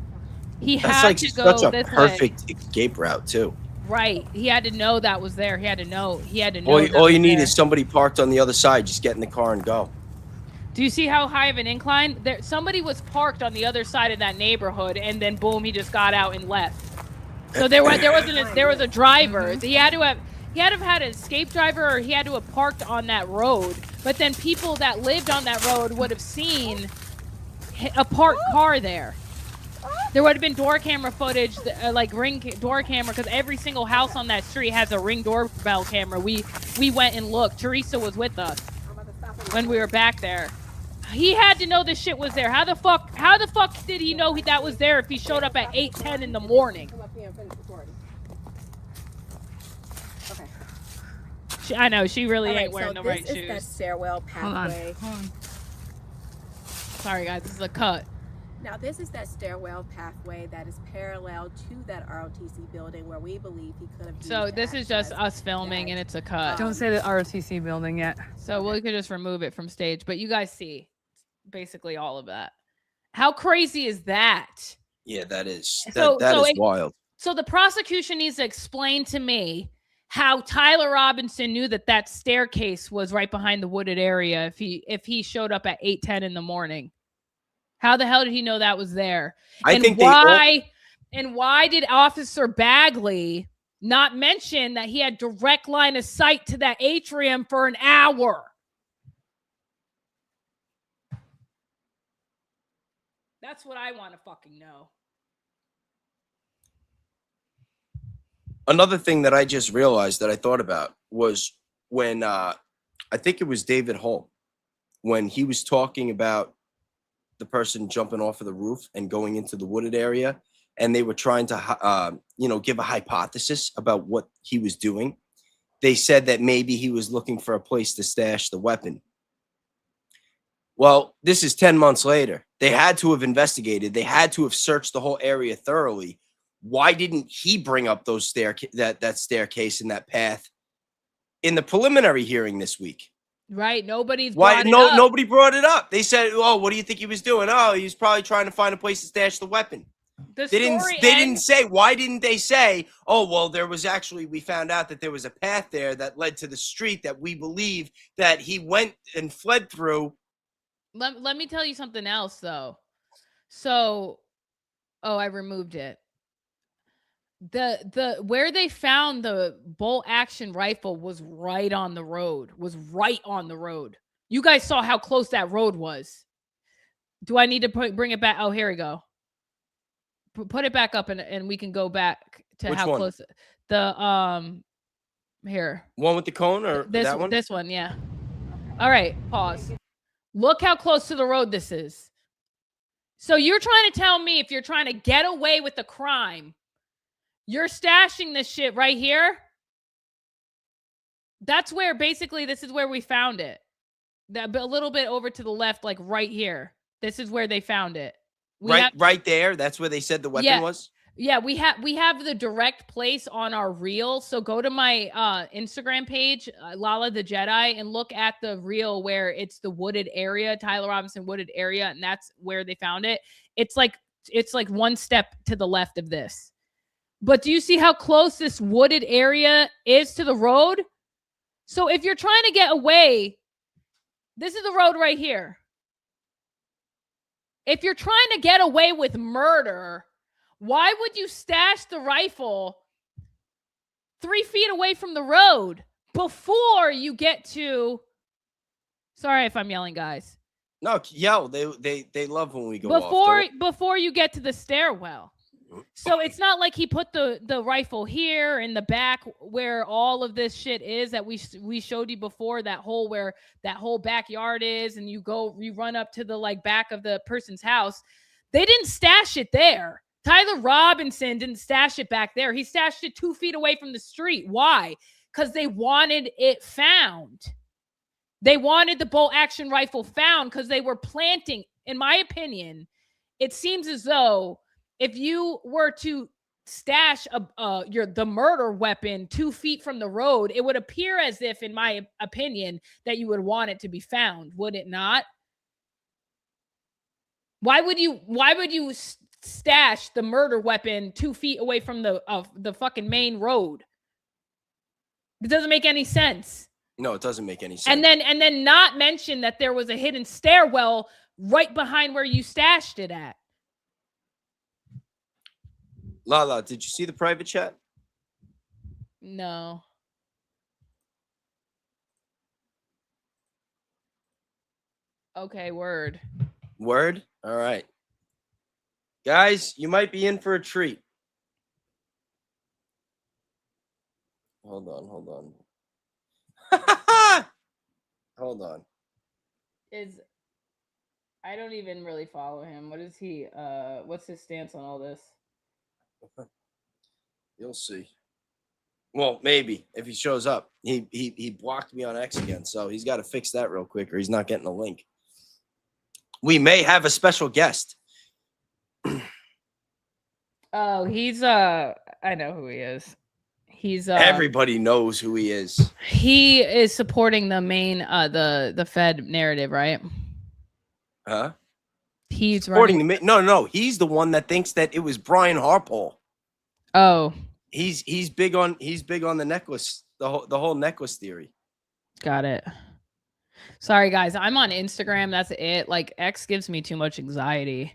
He That's had like to go such a this way. perfect escape route too. Right. He had to know that was there. He had to know. All you need is somebody parked on the other side. Just get in the car and go. Do you see how high of an incline? There, somebody was parked on the other side of that neighborhood, and then boom, he just got out and left. So there was a driver. He had to have had an escape driver, or he had to have parked on that road. But then people that lived on that road would have seen a parked car there. There would have been door camera footage, like ring door camera, because every single house on that street has a ring doorbell camera. We went and looked. Teresa was with us when we were back there. He had to know this shit was there. How the fuck did he know that was there if he showed up at 8:10 in the morning? Come up here and finish recording. Okay. I know she really ain't All wearing the right This is that shoes. stairwell pathway. Hold on. Sorry guys, this is a cut. Now, this is that stairwell pathway that is parallel to that ROTC building where we believe he could have used So to this is just access us filming, that. and it's a cut. Don't say the ROTC building yet. So we could just remove it from stage, but you guys see basically all of that. How crazy is that? Yeah, that is So- that so is it- wild. So the prosecution needs to explain to me how Tyler Robinson knew that that staircase was right behind the wooded area if he showed up at 8:10 in the morning. How the hell did he know that was there? I think why did Officer Baggley not mention that he had direct line of sight to that atrium for an hour? That's what I want to fucking know. Another thing that I just realized that I thought about was when I think it was David Hull, when he was talking about the person jumping off of the roof and going into the wooded area, and they were trying to give a hypothesis about what he was doing. They said that maybe he was looking for a place to stash the weapon. Well, this is 10 months later. They had to have investigated. They had to have searched the whole area thoroughly. Why didn't he bring up those that staircase and that path in the preliminary hearing this week? Right. Nobody brought it up. They said, "Oh, what do you think he was doing?" "Oh, he was probably trying to find a place to stash the weapon." The They didn't. story They didn't ends- say. Why didn't they say? Oh well, there was actually. We found out that there was a path there that led to the street that we believe that he went and fled through. Let me tell you something else though. So, oh, I removed it. The where they found the bolt action rifle was right on the road. You guys saw how close that road was. Do I need to bring it back? Oh, here we go. Put it back up and we can go back to Which how one? close the here. One with the cone or that one? This one, yeah. All right, pause. Look how close to the road this is. So you're trying to tell me if you're trying to get away with the crime, you're stashing this shit right here? That's where basically this is where we found it. That a little bit over to the left, like right here. This is where they found it. Right there. That's where they said the weapon was. Yeah, we have the direct place on our reel. So go to my Instagram page, Lala the Jedi, and look at the reel where it's the wooded area, Tyler Robinson wooded area, and that's where they found it. It's like one step to the left of this. But do you see how close this wooded area is to the road? So if you're trying to get away, this is the road right here. If you're trying to get away with murder, why would you stash the rifle 3 feet away from the road before you get to... Sorry if I'm yelling, guys. No, yell. They love when we go off. Before you get to the stairwell. So it's not like he put the rifle here in the back where all of this shit is that we showed you before, that hole where that whole backyard is, and you run up to the like back of the person's house. They didn't stash it there. Tyler Robinson didn't stash it back there. He stashed it 2 feet away from the street. Why? Because they wanted it found. They wanted the bolt action rifle found because they were planting. In my opinion, it seems as though if you were to stash the murder weapon 2 feet from the road, it would appear as if, in my opinion, that you would want it to be found. Would it not? Why would you stash the murder weapon 2 feet away from the fucking main road? It doesn't make any sense. No, it doesn't make any sense. And then not mention that there was a hidden stairwell right behind where you stashed it at. Lala, did you see the private chat? No. Okay, word. Word? All right. Guys, you might be in for a treat. Hold on. Hold on. I don't even really follow him. What is he? What's his stance on all this? You'll see. Well, maybe if he shows up. He blocked me on X again, so he's got to fix that real quick, or he's not getting a link. We may have a special guest. Oh, he's I know who he is. He's everybody knows who he is. He is supporting the main the Fed narrative, right? Huh? He's supporting the no. He's the one that thinks that it was Brian Harpole. Oh, he's big on the necklace, the whole necklace theory. Got it. Sorry guys, I'm on Instagram. That's it. Like X gives me too much anxiety.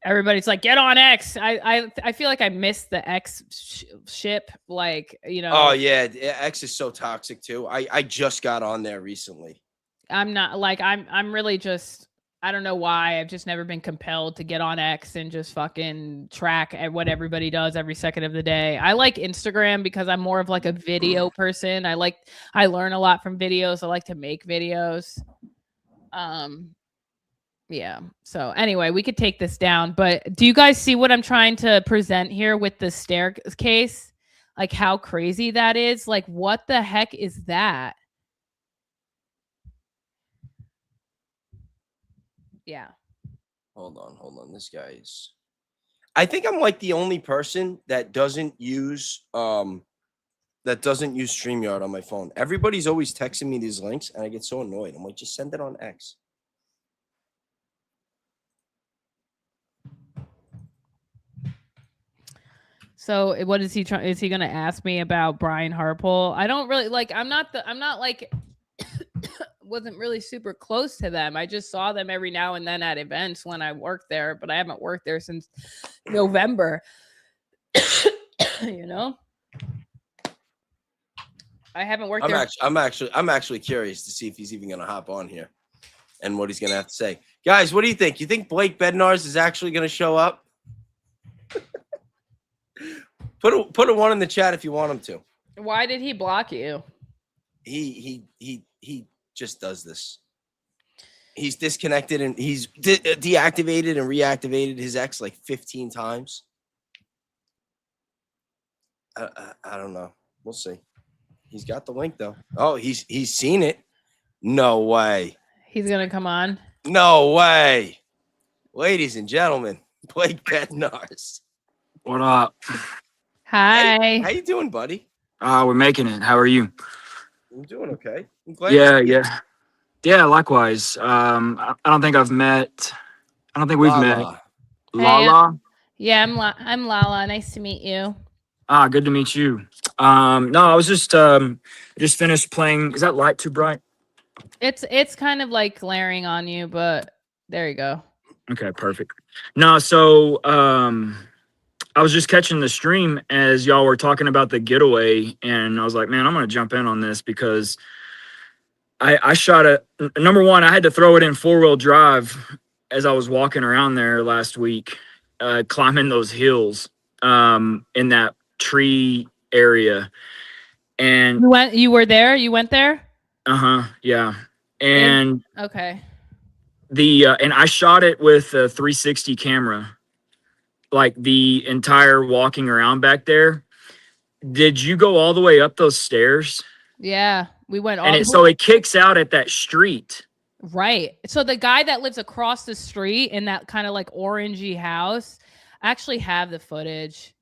Everybody's like, get on X. I feel like I missed the X ship. Like, you know. Oh yeah, X is so toxic too. I just got on there recently. I'm not like I'm really just. I don't know why. I've just never been compelled to get on X and just fucking track at what everybody does every second of the day. I like Instagram because I'm more of like a video person. I learn a lot from videos. I like to make videos. Yeah. So anyway, we could take this down, but do you guys see what I'm trying to present here with the staircase? Like how crazy that is? Like what the heck is that? Yeah. Hold on. This guy is. I think I'm like the only person that doesn't use StreamYard on my phone. Everybody's always texting me these links, and I get so annoyed. I'm like, just send it on X. So what is he trying? Is he going to ask me about Brian Harpole? I don't really like. I'm not like wasn't really super close to them. I just saw them every now and then at events when I worked there, but I haven't worked there since November. You know, I haven't worked there. I'm actually curious to see if he's even going to hop on here and what he's going to have to say. Guys, what do you think? You think Blake Bednarz is actually going to show up? Put a 1 in the chat if you want him to. Why did he block you? He just does this. He's disconnected and he's deactivated and reactivated his ex like 15 times. I don't know. We'll see. He's got the link though. Oh, he's seen it. No way. He's gonna come on. No way. Ladies and gentlemen, Blake Bednarz. What up? Hi. Hey, how you doing, buddy? We're making it. How are you? I'm doing okay. I'm glad Yeah, likewise. I don't think we've met. Lala. Yeah, I'm Lala. Nice to meet you. Good to meet you. No, I was just finished playing. Is that light too bright? It's kind of like glaring on you, but there you go. Okay, perfect. No, so I was just catching the stream as y'all were talking about the getaway, and I was like, man, I'm gonna jump in on this because I shot number one, I had to throw it in 4-wheel drive as I was walking around there last week, climbing those hills in that tree area. And you were there? You went there? Yeah. And okay. And I shot it with a 360 camera, like the entire walking around back there. Did you go all the way up those stairs? Yeah, we went all and so it kicks out at that street. Right. So the guy that lives across the street in that kind of like orangey house, I actually have the footage.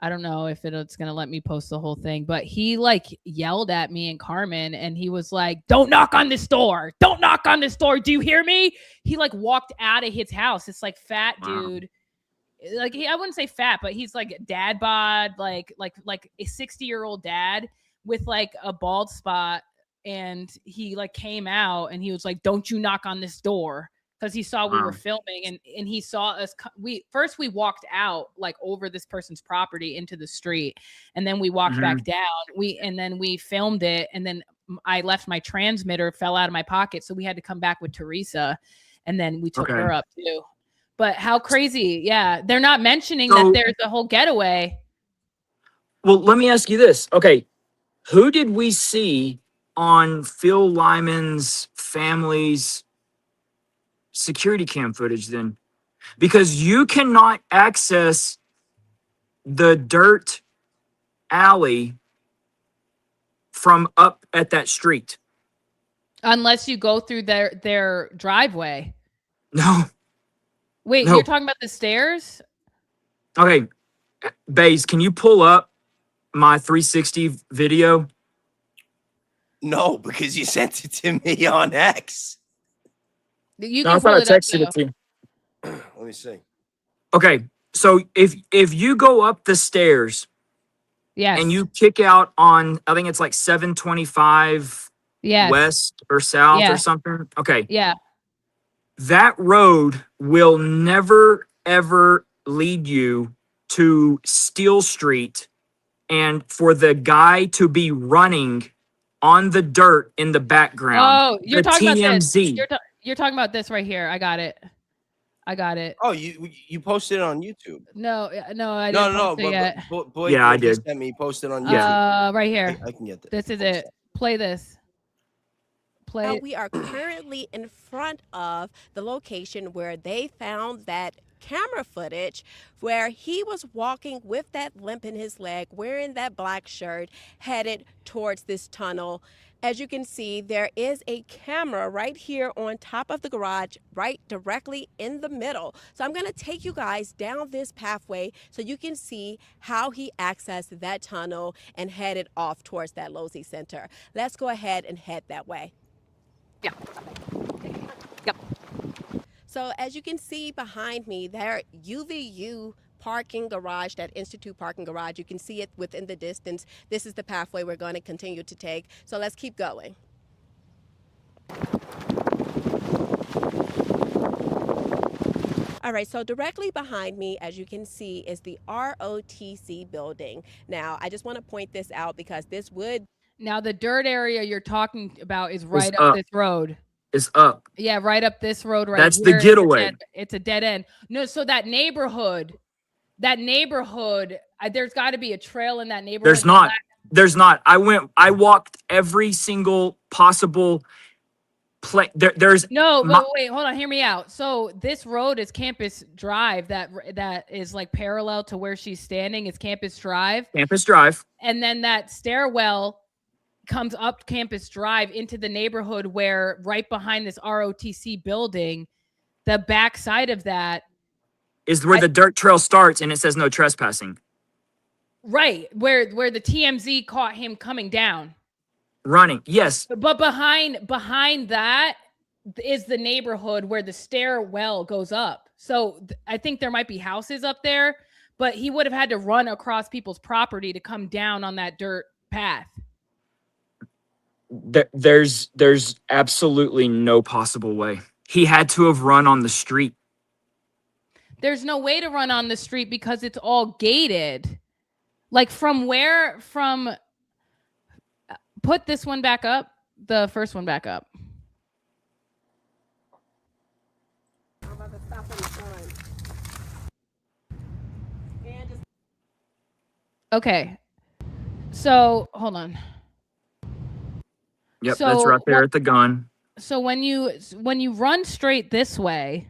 I don't know if it's going to let me post the whole thing, but he like yelled at me and Carmen and he was like, "Don't knock on this door. Don't knock on this door. Do you hear me?" He like walked out of his house. It's like fat dude. Like I wouldn't say fat, but he's like dad bod, like a 60-year-old dad with like a bald spot. And he like came out and he was like, "Don't you knock on this door." Because he saw we were filming and he saw us. We walked out like over this person's property into the street. And then we walked back down. Then we filmed it. And then I left my transmitter, fell out of my pocket. So we had to come back with Teresa. And then we took her up too. But how crazy. Yeah. They're not mentioning that there's a whole getaway. Well, let me ask you this. Okay. Who did we see on Phil Lyman's family's security cam footage then? Because you cannot access the dirt alley from up at that street. Unless you go through their driveway. No. Wait, you're talking about the stairs? Okay. Bays, can you pull up my 360 video? No, because you sent it to me on X. You I thought I texted it to you. Let me see. Okay, so if you go up the stairs, and you kick out on, I think it's like 725 west or south or something. Okay, that road will never ever lead you to Steel Street, and for the guy to be running on the dirt in the background. Oh, you're talking TMZ. about this. You're talking about this right here. I got it. Oh, you posted it on YouTube. No, I didn't post it yet. Boy, I did. Sent me posted on YouTube. Right here. I can get this. This is it. Play this. We are currently in front of the location where they found that camera footage where he was walking with that limp in his leg, wearing that black shirt, headed towards this tunnel. As you can see, there is a camera right here on top of the garage, right directly in the middle. So I'm going to take you guys down this pathway so you can see how he accessed that tunnel and headed off towards that Lozy Center. Let's go ahead and head that way. Yep. So as you can see behind me, there UVU parking garage, that Institute parking garage. You can see it within the distance. This is the pathway we're going to continue to take. So let's keep going. All right, so directly behind me, as you can see, is the ROTC building. Now, I just want to point this out because this would... Now, the dirt area you're talking about is right up this road. It's up. Yeah, right up this road right That's here. the getaway. It's a dead end. No, so that neighborhood, there's got to be a trail in that neighborhood. There's not. I walked every single possible place. There's no, but wait, hold on, hear me out. So this road is Campus Drive. That is like parallel to where she's standing. It's Campus Drive. Campus Drive. And then that stairwell comes up Campus Drive into the neighborhood where right behind this ROTC building, the back side of that is where the dirt trail starts and it says no trespassing. Right. Where the TMZ caught him coming down. Running. Yes. But behind that is the neighborhood where the stairwell goes up. So I think there might be houses up there, but he would have had to run across people's property to come down on that dirt path. There's absolutely no possible way. He had to have run on the street. There's no way to run on the street because it's all gated. Like put this one back up, the first one back up. I'm about to stop on the front. Okay. So hold on. Yep, so, that's right there at the gun. So when you run straight this way,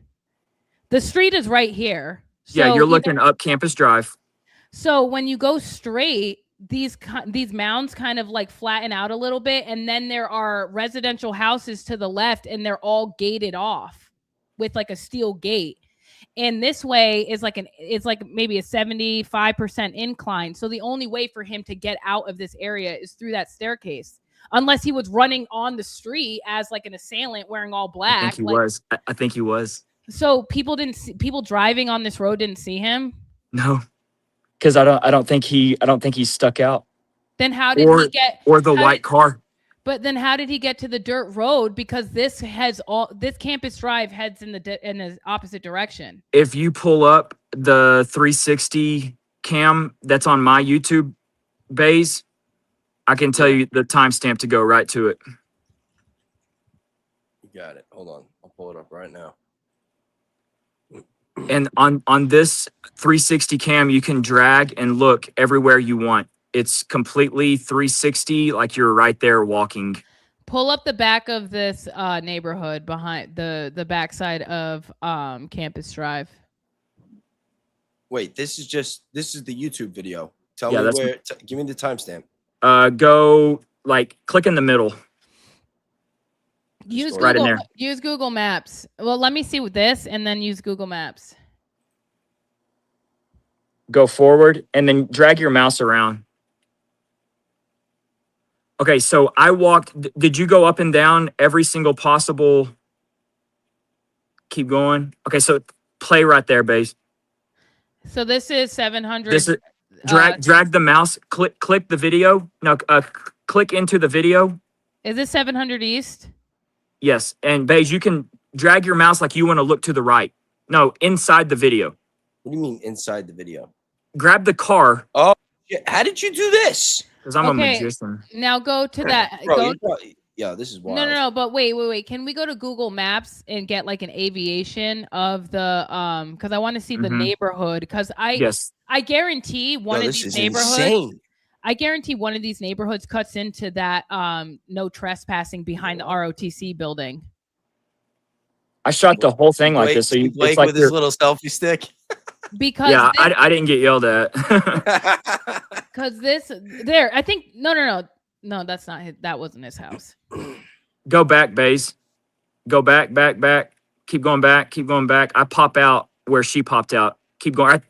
the street is right here. So yeah, you're looking up Campus Drive. So when you go straight, these mounds kind of like flatten out a little bit, and then there are residential houses to the left, and they're all gated off with like a steel gate. And this way is it's like maybe a 75% incline. So the only way for him to get out of this area is through that staircase. Unless he was running on the street as like an assailant wearing all black. I think he was. So people driving on this road didn't see him? No. Because I don't think he stuck out. Then how did he get the white car? But then how did he get to the dirt road? Because this Campus Drive heads in the opposite direction. If you pull up the 360 cam that's on my YouTube bays, I can tell you the timestamp to go right to it. You got it. Hold on. I'll pull it up right now. And on this 360 cam, you can drag and look everywhere you want. It's completely 360, like you're right there walking. Pull up the back of this neighborhood behind the backside of Campus Drive. Wait, this is the YouTube video. Tell me where. Give me the timestamp. Go click in the middle. Use right in there. Use Google Maps. Well, let me see with this, and then use Google Maps. Go forward, and then drag your mouse around. Okay, so I walked. Did you go up and down every single possible? Keep going. Okay, so play right there, Bays. So this is 700. This is drag the mouse. Click the video. No, click into the video. Is this 700 East? Yes, and Bays, you can drag your mouse like you want to look to the right. No, inside the video. What do you mean inside the video? Grab the car. Oh, how did you do this? Because I'm a magician. Now go to that. Bro, yeah, this is wild. No. But wait. Can we go to Google Maps and get like an aviation of the because I want to see the neighborhood. Because I guarantee one of these neighborhoods. Insane. I guarantee one of these neighborhoods cuts into that no trespassing behind the ROTC building. I shot the whole thing like this. So you Blake with his little selfie stick. Because I didn't get yelled at. Because I think no, that's not his, that wasn't his house. Go back, Bays. Go back. Keep going back. I pop out where she popped out. Keep going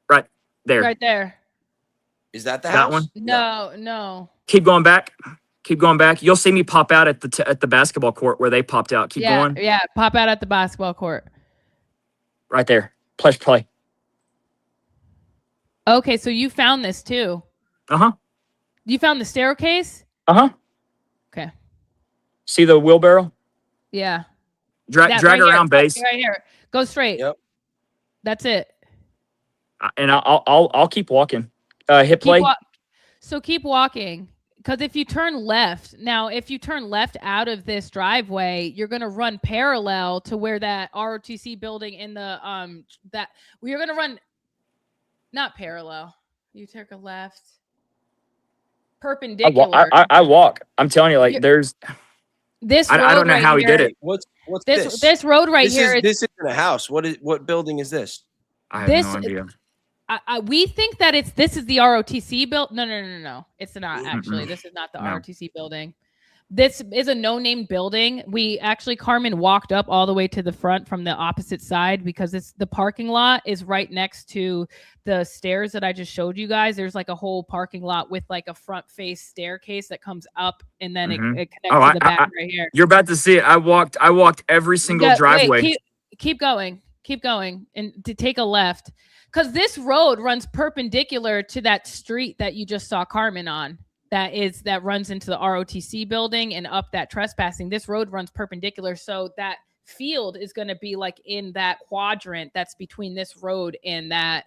right there. Right there. Is that the house? One? No. Keep going back. You'll see me pop out at the basketball court where they popped out. Keep going. Yeah, pop out at the basketball court. Right there. Play. Okay, so you found this too. Uh-huh. You found the staircase? Uh-huh. Okay. See the wheelbarrow? Yeah. Drag right around, here. base. Right here. Go straight. Yep. That's it. And I'll keep walking. Hit play. So keep walking. Because if you turn left, out of this driveway, you're gonna run parallel to where that ROTC building in the you're gonna run not parallel. You take a left. Perpendicular. I walk. I'm telling you, like there's this. I don't know right how he here, did it. What's this? This road right here. This isn't a house. What building is this? I have no idea. We think that this is the ROTC build. No. It's not actually. This is not the ROTC building. This is a no-name building. Carmen walked up all the way to the front from the opposite side because the parking lot is right next to the stairs that I just showed you guys. There's like a whole parking lot with like a front face staircase that comes up and then it connects to the back right here. You're about to see it. I walked every single driveway. Wait, keep going and to take a left. Because this road runs perpendicular to that street that you just saw Carmen on. That runs into the ROTC building and up that trespassing. This road runs perpendicular. So that field is going to be like in that quadrant that's between this road and that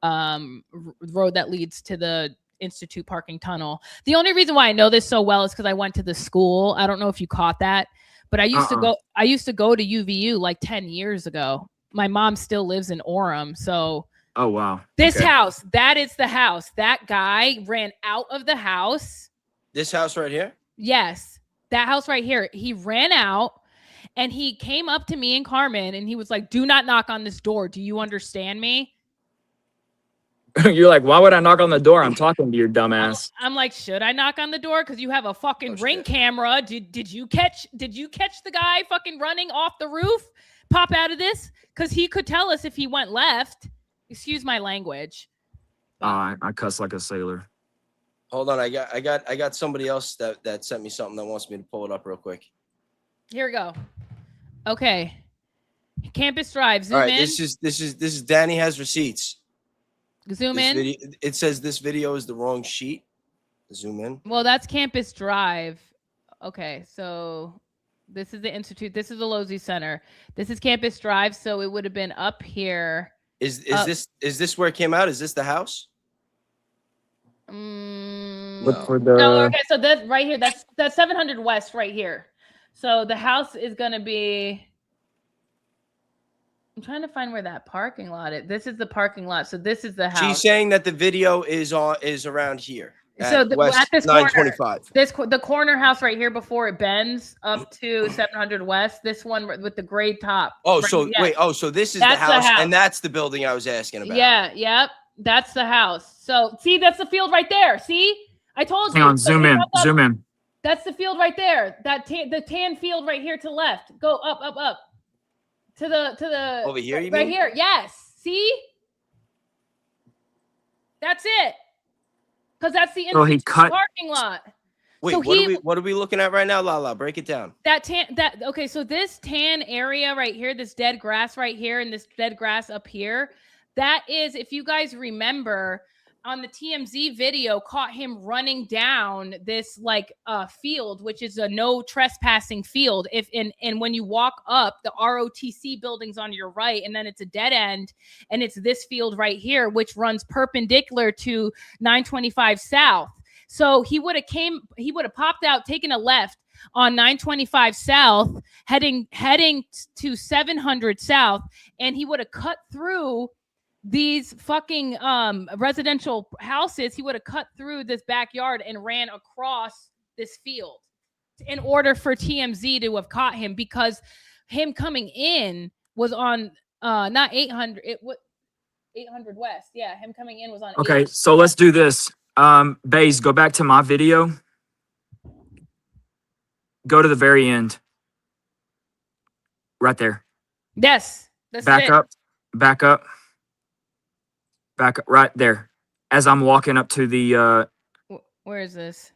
road that leads to the Institute parking tunnel. The only reason why I know this so well is because I went to the school. I don't know if you caught that, but I used to go to UVU like 10 years ago. My mom still lives in Orem. So oh, wow. This house, that is the house. That guy ran out of the house. This house right here? Yes. That house right here. He ran out and he came up to me and Carmen and he was like, do not knock on this door. Do you understand me? You're like, why would I knock on the door? I'm talking to your dumbass. I'm like, should I knock on the door? Because you have a fucking ring camera. Did you catch the guy fucking running off the roof? Pop out of this? Because he could tell us if he went left. Excuse my language. I cuss like a sailor. Hold on, I got somebody else that sent me something that wants me to pull it up real quick. Here we go. Okay. Campus Drive. Zoom All right, in. this is Danny has receipts. Zoom in. It says this video is the wrong sheet. Zoom in. Well, that's Campus Drive. Okay, so this is the Institute. This is the Losey Center. This is Campus Drive, so it would have been up here. Is this where it came out? Is this the house? Look for the. No, okay, so that right here, that's 700 West right here. So the house is gonna be. I'm trying to find where that parking lot is. This is the parking lot. So this is the house. She's saying that the video is around here. So at this 925. The corner house right here before it bends up to 700 West. This one with the gray top. Oh, right, so yeah. wait. Oh, so this is the house, and that's the building I was asking about. Yeah. Yep. That's the house. So see, that's the field right there. See, I told you. Hang on. Zoom in. Zoom in. That's the field right there. The tan field right here to the left. Go up. To the over here. You right mean? here. Yes. See. That's it. Because that's the parking lot. Wait, so what are we looking at right now, Lala? Break it down. Okay, so this tan area right here, this dead grass right here, and this dead grass up here, that is, if you guys remember, on the TMZ video, caught him running down this field, which is a no trespassing field. And when you walk up, the ROTC building's on your right, and then it's a dead end, and it's this field right here, which runs perpendicular to 925 South. So he would have popped out, taken a left on 925 South, heading to 700 South, and he would have cut through these fucking residential houses. He would have cut through this backyard and ran across this field in order for TMZ to have caught him, because him coming in was on not 800, it was 800 West. Yeah, him coming in was on. Okay, so let's do this. Bayes, go back to my video. Go to the very end. Right there. Yes. Back up. Back up right there. As I'm walking up to the where is this?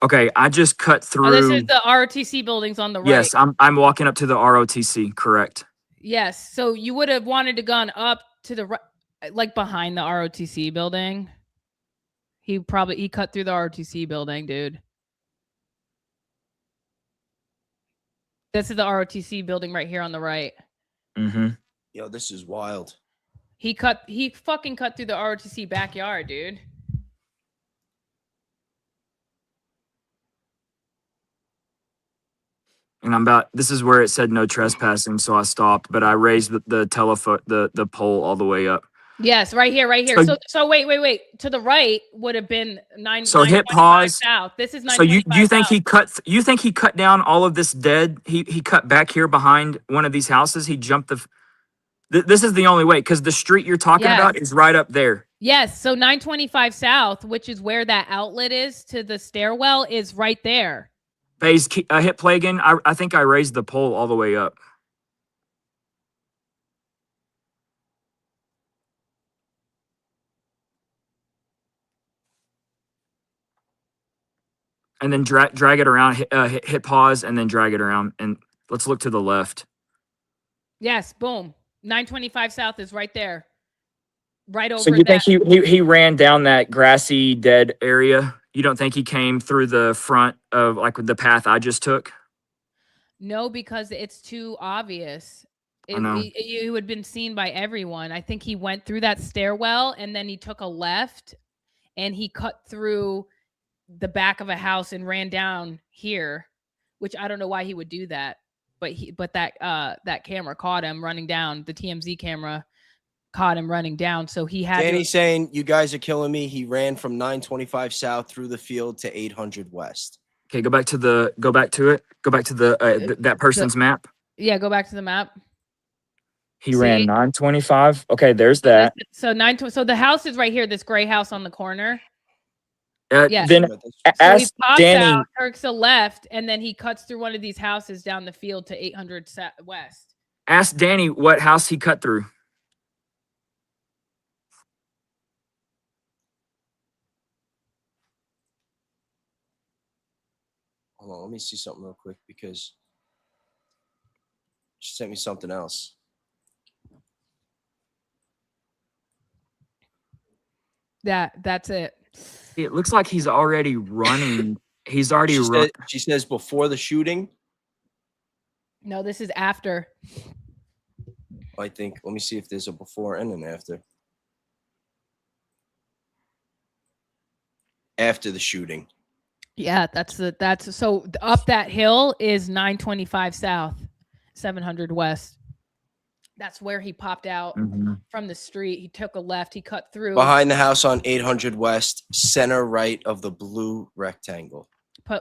Okay, I just cut through. Oh, this is the ROTC buildings on the right. Yes, I'm walking up to the ROTC, correct. Yes. So you would have wanted to gone up to the right. like behind the ROTC building. He cut through the ROTC building, dude. This is the ROTC building right here on the right. Mm-hmm. Yo, this is wild. He fucking cut through the ROTC backyard, dude. And this is where it said no trespassing, so I stopped, but I raised the telephone, the pole all the way up. Yes, right here. So wait. To the right would have been 9. So hit pause. South. This is 9. So you think south. You think he cut down all of this dead? He cut back here behind one of these houses. He jumped this is the only way, because the street you're talking about is right up there. Yes. So 925 South, which is where that outlet is to the stairwell, is right there. Bayes, hit play again. I think I raised the pole all the way up. And then drag it around, hit pause, and then drag it around. And let's look to the left. Yes, boom. 925 South is right there. Right over. So you think he ran down that grassy, dead area? You don't think he came through the front of like the path I just took? No, because it's too obvious. It would have been seen by everyone. I think he went through that stairwell and then he took a left and he cut through the back of a house and ran down here, which I don't know why he would do that, but that camera caught him running down. The TMZ camera caught him running down, so he had. Danny's saying, "You guys are killing me." He ran from 925 South through the field to 800 West. Okay, go back to it. Go back to that person's map. Yeah, go back to the map. He ran 925. Okay, there's that. So So the house is right here. This gray house on the corner. Yeah. Then ask Danny. Kirk's a left, and then he cuts through one of these houses down the field to 800 West. Ask Danny what house he cut through. Hold on, let me see something real quick because she sent me something else. That's it. It looks like he's already running. He's already run. She says before the shooting. No, this is after. I think. Let me see if there's a before and an after. After the shooting. Yeah, that's so up that hill is 925 South, 700 West. That's where he popped out from the street. He took a left. He cut through. Behind the house on 800 West, center right of the blue rectangle.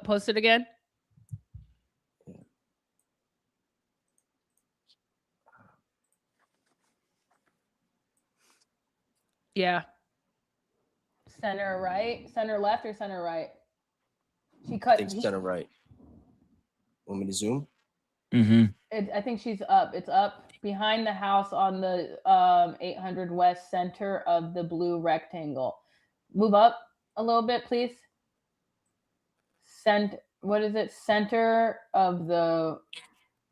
Post it again. Yeah. Center right, center left, or center right? She cut. I think center right. Want me to zoom? Mm-hmm. I think she's up. It's up behind the house on the 800 West, center of the blue rectangle. Move up a little bit, please. What is it? Center of the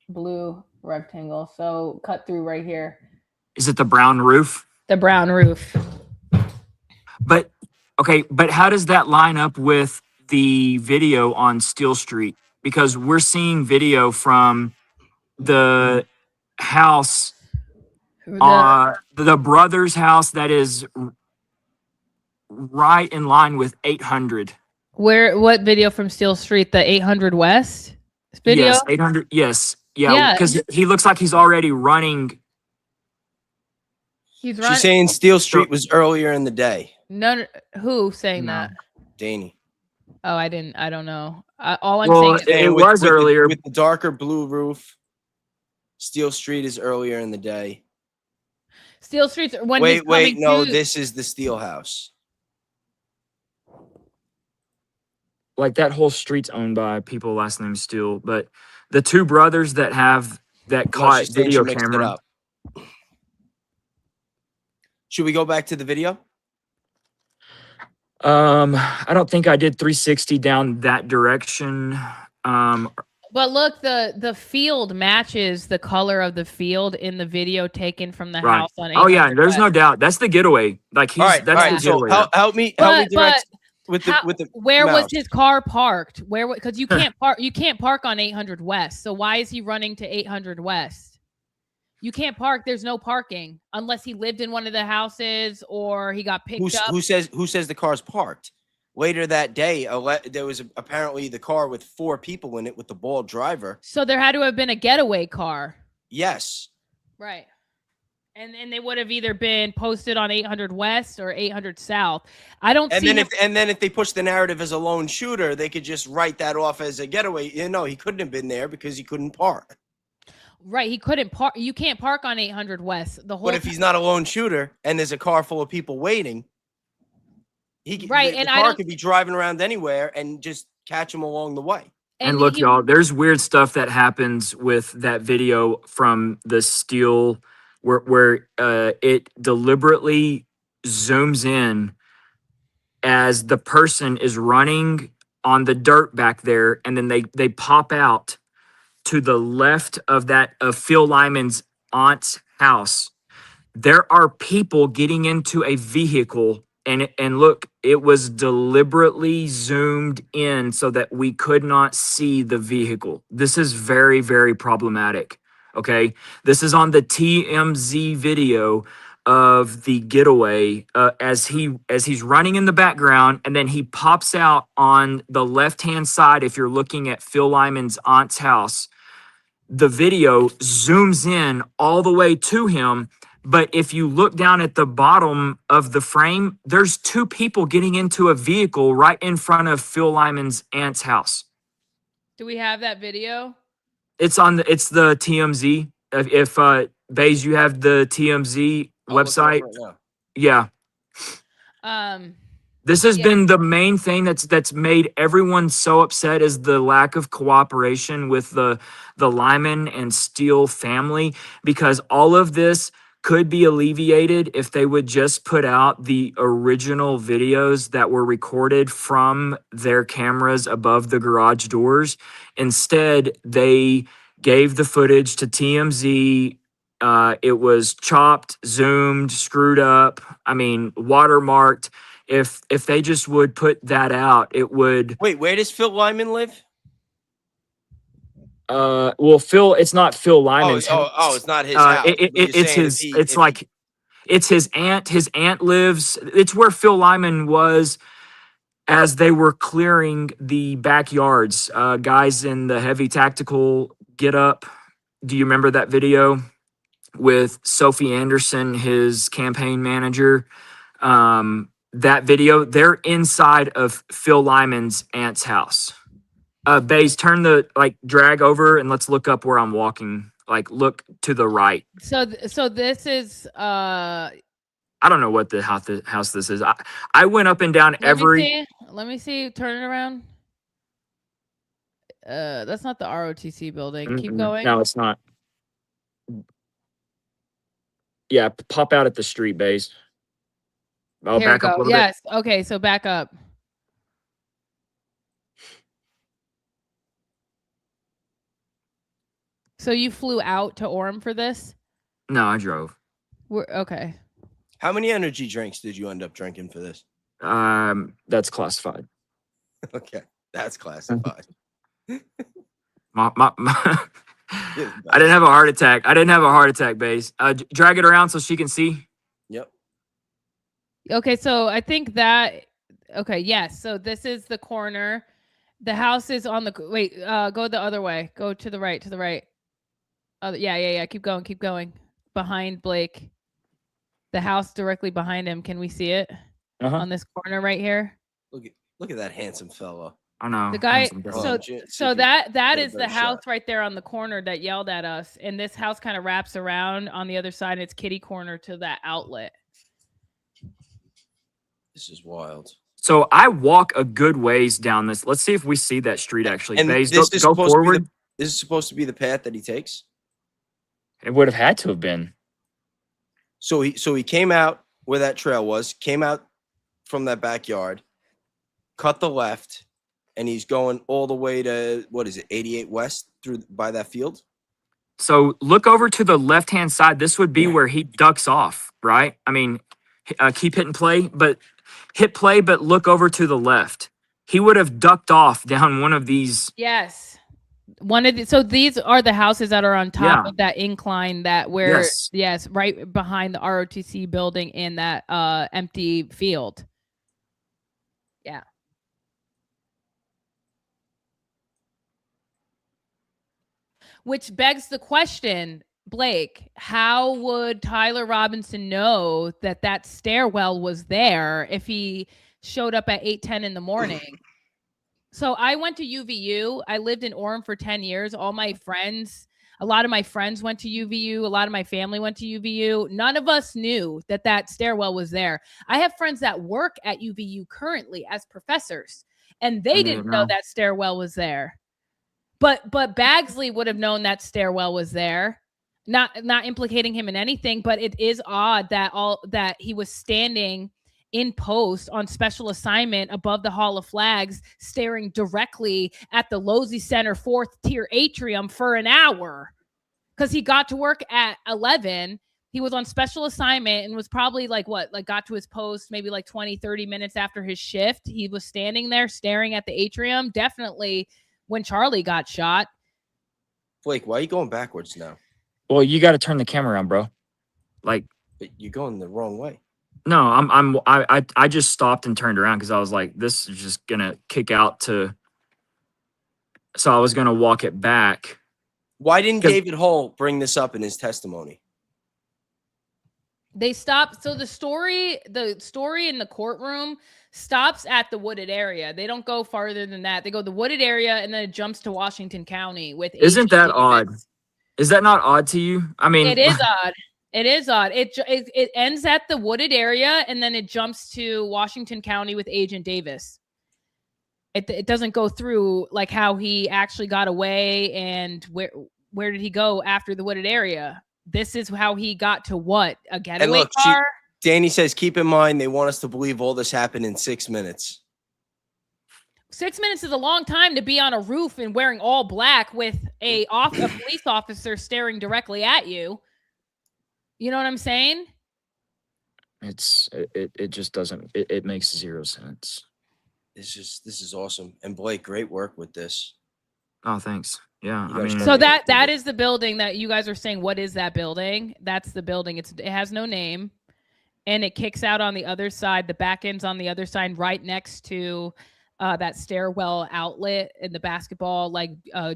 blue rectangle. So cut through right here. Is it the brown roof? The brown roof. But how does that line up with the video on Steel Street? Because we're seeing video from the house, the brother's house that is right in line with 800. What video from Steel Street? The 800 West video? Yes, 800. Yes. Yeah, because he looks like he's already running. He's running. She's saying Steel Street was earlier in the day. No, who saying that? Danny. Oh, I don't know. All I'm saying is it was earlier with the darker blue roof. Steel Street is earlier in the day. Steel Street's when wait, no, this is the Steel House. Like that whole street's owned by people last name Steel, but the two brothers that have that caught video camera. Should we go back to the video? I don't think I did 360 down that direction. But look, the field matches the color of the field in the video taken from the house on 800 Oh yeah, there's West. no doubt. That's the getaway. Like that's the so getaway. help me direct with the where mouse. was his car parked? Where, because you can't park on 800 West. So why is he running to 800 West? You can't park. There's no parking unless he lived in one of the houses or he got picked up. Who says the car's parked? Later that day, there was apparently the car with 4 people in it with the bald driver. So there had to have been a getaway car. Yes. Right. And they would have either been posted on 800 West or 800 South. I don't see. And then if they push the narrative as a lone shooter, they could just write that off as a getaway. He couldn't have been there because he couldn't park. Right, he couldn't park. You can't park on 800 West. But if he's not a lone shooter and there's a car full of people waiting, the car could be driving around anywhere and just catch him along the way. And look, y'all, there's weird stuff that happens with that video from the steel where it deliberately zooms in as the person is running on the dirt back there, and then they pop out to the left of Phil Lyman's aunt's house. There are people getting into a vehicle, and look, it was deliberately zoomed in so that we could not see the vehicle. This is very, very problematic. Okay, this is on the TMZ video of the getaway as he's running in the background, and then he pops out on the left-hand side. If you're looking at Phil Lyman's aunt's house, the video zooms in all the way to him. But if you look down at the bottom of the frame, there's 2 people getting into a vehicle right in front of Phil Lyman's aunt's house. Do we have that video? It's the TMZ. If Bayes, you have the TMZ website. Right, yeah. This has been the main thing that's made everyone so upset, is the lack of cooperation with the Lyman and Steele family, because all of this could be alleviated if they would just put out the original videos that were recorded from their cameras above the garage doors. Instead, they gave the footage to TMZ. It was chopped, zoomed, screwed up. I mean, watermarked. If they just would put that out, it would. Wait, where does Phil Lyman live? Well, Phil, it's not Phil Lyman's house. It's not his house. It's his. It's his aunt. His aunt lives. It's where Phil Lyman was as they were clearing the backyards. Guys in the heavy tactical get up. Do you remember that video with Sophie Anderson, his campaign manager? That video, they're inside of Phil Lyman's aunt's house. Bayes, turn drag over and let's look up where I'm walking. Look to the right. So this is I don't know what the house this is. I went up and down Let me see. Turn it around. That's not the ROTC building. Keep going. No, it's not. Yeah, pop out at the street, Bayes. I'll back up a little bit. Yes. Okay, so back up. So you flew out to Orem for this? No, I drove. Okay. How many energy drinks did you end up drinking for this? That's classified. Okay, that's classified. I didn't have a heart attack. Bayes. Drag it around so she can see. Yep. Okay, so I think that. Okay, yes. So this is the corner. The house is on the. Wait. Go the other way. Go to the right. To the right. Yeah. Keep going. Behind Blake. The house directly behind him. Can we see it? On this corner right here? Look at that handsome fella. I know. The guy. So that is the house right there on the corner that yelled at us, and this house kind of wraps around on the other side. And it's kitty corner to that outlet. This is wild. So I walk a good ways down this. Let's see if we see that street actually. And Bayes, this go forward. This is supposed to be the path that he takes. It would have had to have been. So he came out where that trail was, came out from that backyard, cut the left, and he's going all the way to, what is it, 88 West through by that field. So look over to the left-hand side. This would be where he ducks off, right? I mean, keep hitting play, but hit play, but look over to the left. He would have ducked off down one of these. Yes. So these are the houses that are on top of that incline that where, yes, right behind the ROTC building in that empty field. Yeah. Which begs the question, Blake, how would Tyler Robinson know that that stairwell was there if he showed up at 8:10 in the morning? So I went to UVU. I lived in Orem for 10 years. All my friends, a lot of my friends went to UVU. A lot of my family went to UVU. None of us knew that that stairwell was there. I have friends that work at UVU currently as professors, and they didn't know that stairwell was there. But Baggley would have known that stairwell was there. Not implicating him in anything, but it is odd that he was standing in post on special assignment above the Hall of Flags, staring directly at the Losey Center 4th tier atrium for an hour. Because he got to work at 11. He was on special assignment and was probably got to his post maybe 20, 30 minutes after his shift. He was standing there staring at the atrium. Definitely when Charlie got shot. Blake, why are you going backwards now? Well, you got to turn the camera around, bro. But you're going the wrong way. No, I just stopped and turned around because I was like, this is just gonna kick out to. So I was gonna walk it back. Why didn't David Hull bring this up in his testimony? They stopped. So the story in the courtroom stops at the wooded area. They don't go farther than that. They go the wooded area and then it jumps to Washington County with. Isn't that odd? Is that not odd to you? I mean, it is odd. It is odd. It ends at the wooded area and then it jumps to Washington County with Agent Davis. It doesn't go through how he actually got away and where did he go after the wooded area. This is how he got to what? A getaway car? Danny says, keep in mind, they want us to believe all this happened in 6 minutes. 6 minutes is a long time to be on a roof and wearing all black with a police officer staring directly at you. You know what I'm saying? It just doesn't. It makes zero sense. This is awesome. And Blake, great work with this. Oh, thanks. Yeah. So that is the building that you guys are saying. What is that building? That's the building. It has no name, and it kicks out on the other side. The back end's on the other side, right next to that stairwell outlet in the basketball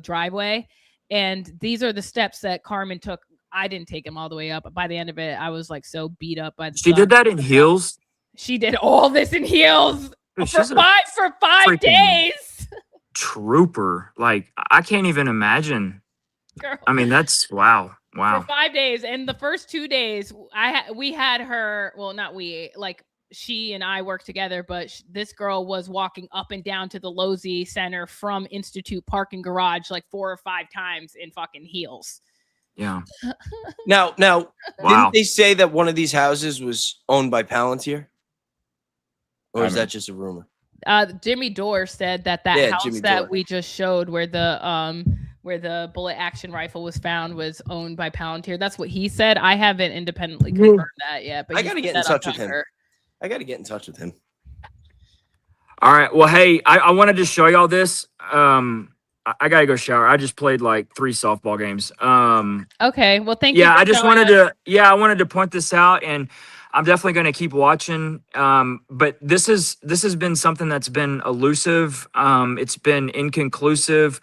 driveway. And these are the steps that Carmen took. I didn't take him all the way up. By the end of it, I was so beat up by the sun. She did that in heels? She did all this in heels for 5 days. Trooper. I can't even imagine. Girl. I mean, that's wow. For 5 days. And the first 2 days, we had her, well, not we, she and I worked together, but this girl was walking up and down to the Losey Center from Institute parking garage 4 or 5 times in fucking heels. Yeah. Now, didn't they say that one of these houses was owned by Palantir? Or is that just a rumor? Jimmy Dore said that house that we just showed where the bullet action rifle was found was owned by Palantir. That's what he said. I haven't independently confirmed that yet. But I got to get in touch with him. I got to get in touch with him. All right. Well, hey, I wanted to show y'all this. I gotta go shower. I just played 3 softball games. Okay. Well, thank you. Yeah, I just wanted to. Yeah, I wanted to point this out, and I'm definitely going to keep watching. But this has been something that's been elusive. It's been inconclusive,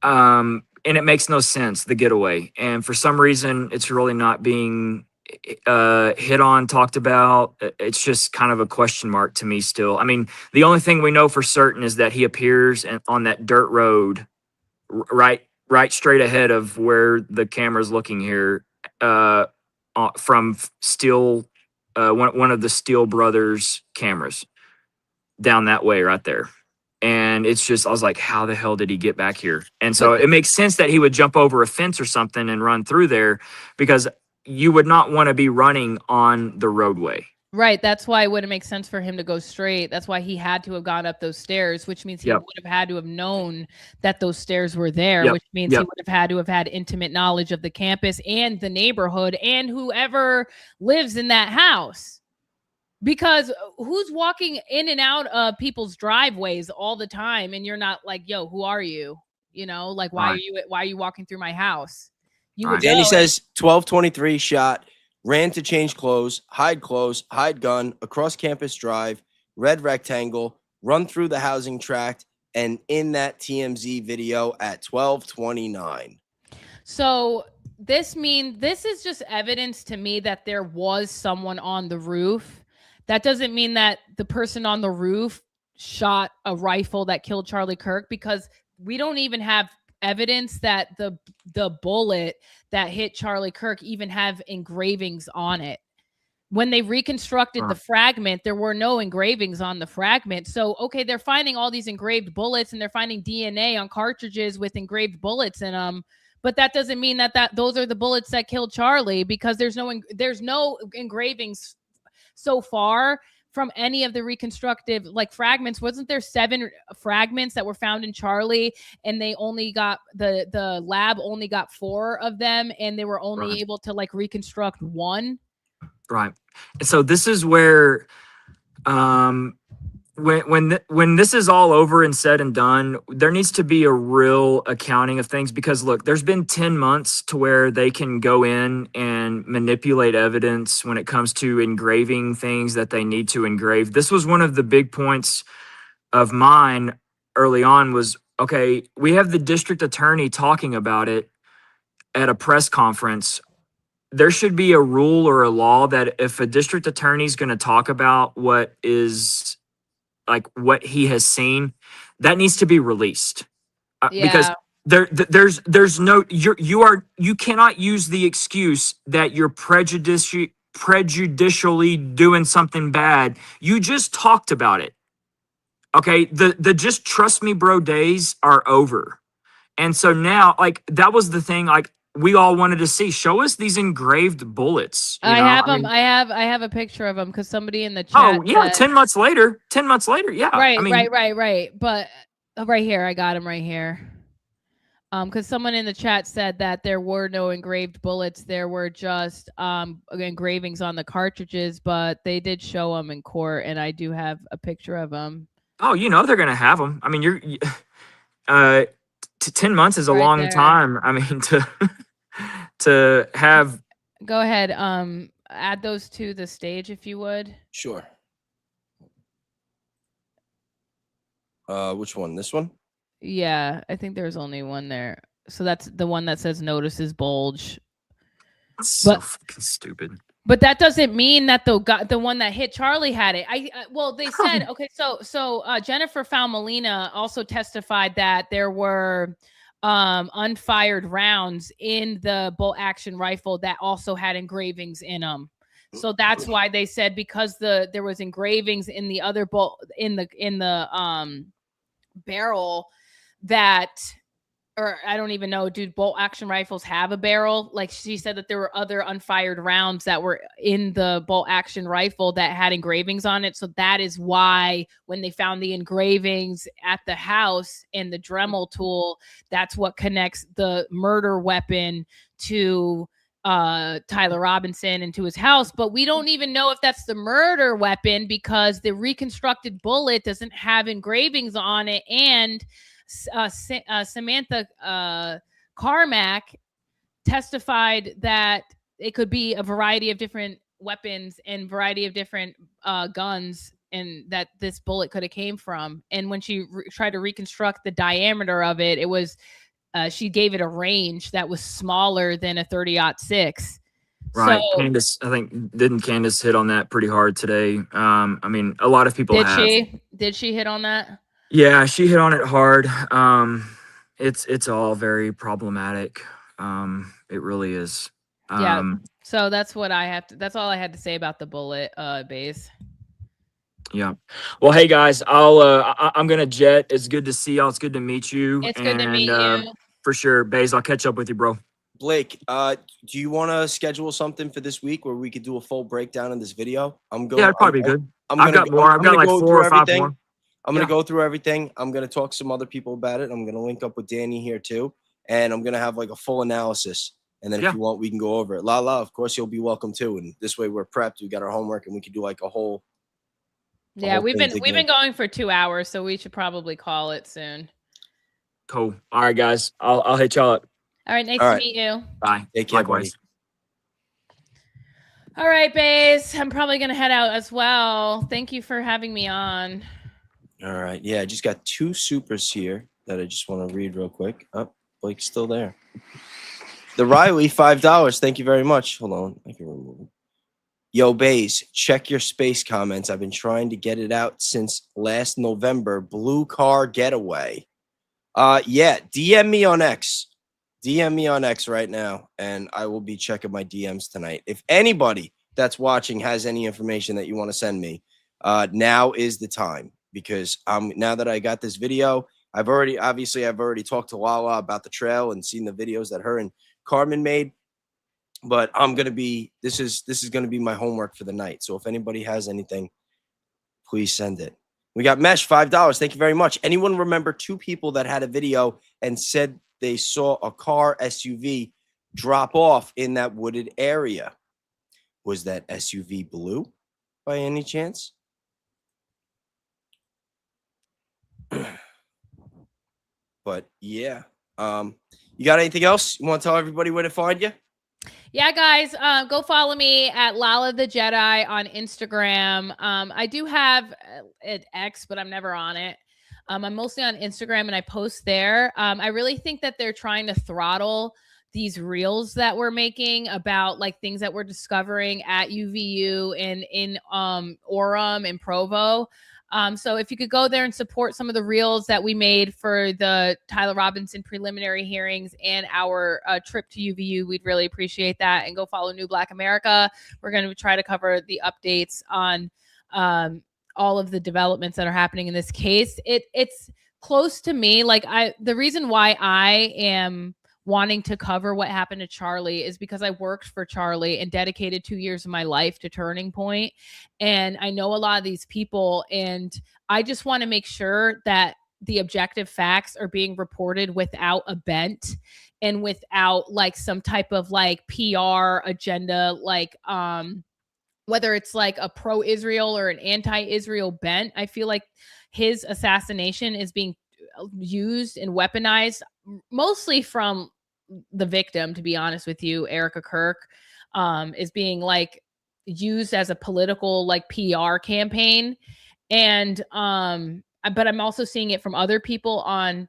and it makes no sense. The getaway, and for some reason, it's really not being hit on, talked about. It's just kind of a question mark to me still. I mean, the only thing we know for certain is that he appears on that dirt road right straight ahead of where the camera's looking here, from Steel, one of the Steel brothers cameras down that way right there. And it's just, I was like, how the hell did he get back here? And so it makes sense that he would jump over a fence or something and run through there, because you would not want to be running on the roadway. Right. That's why it wouldn't make sense for him to go straight. That's why he had to have gone up those stairs, which means he would have had to have known that those stairs were there, which means he would have had intimate knowledge of the campus and the neighborhood and whoever lives in that house. Because who's walking in and out of people's driveways all the time and you're not like, yo, who are you? You know, like why are you walking through my house? Danny says 12:23 shot. Ran to change clothes, hide gun, across campus drive, red rectangle, run through the housing tract, and in that TMZ video at 12:29. So this is just evidence to me that there was someone on the roof. That doesn't mean that the person on the roof shot a rifle that killed Charlie Kirk, because we don't even have evidence that the bullet that hit Charlie Kirk even have engravings on it. When they reconstructed the fragment, there were no engravings on the fragment. So, okay, they're finding all these engraved bullets and they're finding DNA on cartridges with engraved bullets in them. But that doesn't mean that those are the bullets that killed Charlie, because there's no engravings so far from any of the reconstructive fragments. Wasn't there 7 fragments that were found in Charlie, and they only got the lab only got 4 of them, and they were only able to reconstruct 1? Right. So this is where when this is all over and said and done, there needs to be a real accounting of things, because look, there's been 10 months to where they can go in and manipulate evidence when it comes to engraving things that they need to engrave. This was one of the big points of mine early on was, okay, we have the district attorney talking about it at a press conference. There should be a rule or a law that if a district attorney is going to talk about what he has seen, that needs to be released, because there's no, you cannot use the excuse that you're prejudicially doing something bad. You just talked about it. Okay. The just trust me bro days are over. And so now, that was the thing, we all wanted to see. Show us these engraved bullets. I have them. I have a picture of them because somebody in the chat. Oh yeah, 10 months later. 10 months later. Yeah. Right. But right here, I got them right here. Because someone in the chat said that there were no engraved bullets. There were just engravings on the cartridges, but they did show them in court, and I do have a picture of them. Oh, they're gonna have them. I mean, 10 months is a long time. I mean, to have. Go ahead. Add those to the stage if you would. Sure. Which one? This one? Yeah, I think there's only one there. So that's the one that says notices bulge. That's so fucking stupid. But that doesn't mean that the one that hit Charlie had it. Well, they said, okay, so Jennifer Falmolina also testified that there were unfired rounds in the bolt action rifle that also had engravings in them. So that's why they said, because there was engravings in the other bolt in the barrel that, or I don't even know, dude, bolt action rifles have a barrel. She said that there were other unfired rounds that were in the bolt action rifle that had engravings on it. So that is why when they found the engravings at the house and the Dremel tool, that's what connects the murder weapon to Tyler Robinson and to his house. But we don't even know if that's the murder weapon, because the reconstructed bullet doesn't have engravings on it. And Samantha Carmack testified that it could be a variety of different weapons and variety of different guns, and that this bullet could have came from. And when she tried to reconstruct the diameter of it, it was she gave it a range that was smaller than a 30-06. Right. So, Candace, I think, didn't Candace hit on that pretty hard today? I mean, a lot of people have. Did she hit on that? Yeah, she hit on it hard. It's all very problematic. It really is. Yeah. So that's what that's all I had to say about the bullet, Bayes. Yeah. Well, hey guys, I'm gonna jet. It's good to see y'all. It's good to meet you. It's good to meet you. For sure, Bayes. I'll catch up with you, bro. Blake, do you want to schedule something for this week where we could do a full breakdown in this video? Yeah, it'd probably be good. I'm I've got more. I've got like 4 or 5 more. I'm going to go through everything. I'm going to talk to some other people about it. I'm going to link up with Danny here too. And I'm going to have like a full analysis. And then if you want, we can go over it. Lala, of course, you'll be welcome too. And this way we're prepped. We got our homework and we can do like a whole. Yeah, we've been going for 2 hours, so we should probably call it soon. Cool. All right, guys. I'll hit y'all up. All right, nice to meet you. Bye. Take care, buddy. All right, Bays. I'm probably gonna head out as well. Thank you for having me on. All right. Yeah, I just got 2 supers here that I just want to read real quick. Oh, Blake's still there. The Riley, $5. Thank you very much. Hold on. I can remove it. Yo, Bays, check your space comments. I've been trying to get it out since last November. Blue car getaway. Yeah, DM me on X. DM me on X right now, and I will be checking my DMs tonight. If anybody that's watching has any information that you want to send me, now is the time, because now that I got this video, I've already talked to Lala about the trail and seen the videos that her and Carmen made. But this is gonna be my homework for the night. So if anybody has anything, please send it. We got Mesh, $5. Thank you very much. Anyone remember 2 people that had a video and said they saw a car SUV drop off in that wooded area? Was that SUV blue by any chance? But yeah, you got anything else? You want to tell everybody where to find you? Yeah, guys, go follow me at Lala the Jedi on Instagram. I do have an X, but I'm never on it. I'm mostly on Instagram and I post there. I really think that they're trying to throttle these reels that we're making about like things that we're discovering at UVU and in Orem and Provo. So if you could go there and support some of the reels that we made for the Tyler Robinson preliminary hearings and our trip to UVU, we'd really appreciate that. And go follow New Black America. We're going to try to cover the updates on all of the developments that are happening in this case. It's close to me. Like the reason why I am wanting to cover what happened to Charlie is because I worked for Charlie and dedicated 2 years of my life to Turning Point. And I know a lot of these people, and I just want to make sure that the objective facts are being reported without a bent and without like some type of like PR agenda, like, whether it's like a pro-Israel or an anti-Israel bent. I feel like his assassination is being used and weaponized mostly from the victim, to be honest with you. Erika Kirk is being like used as a political like PR campaign. And but I'm also seeing it from other people on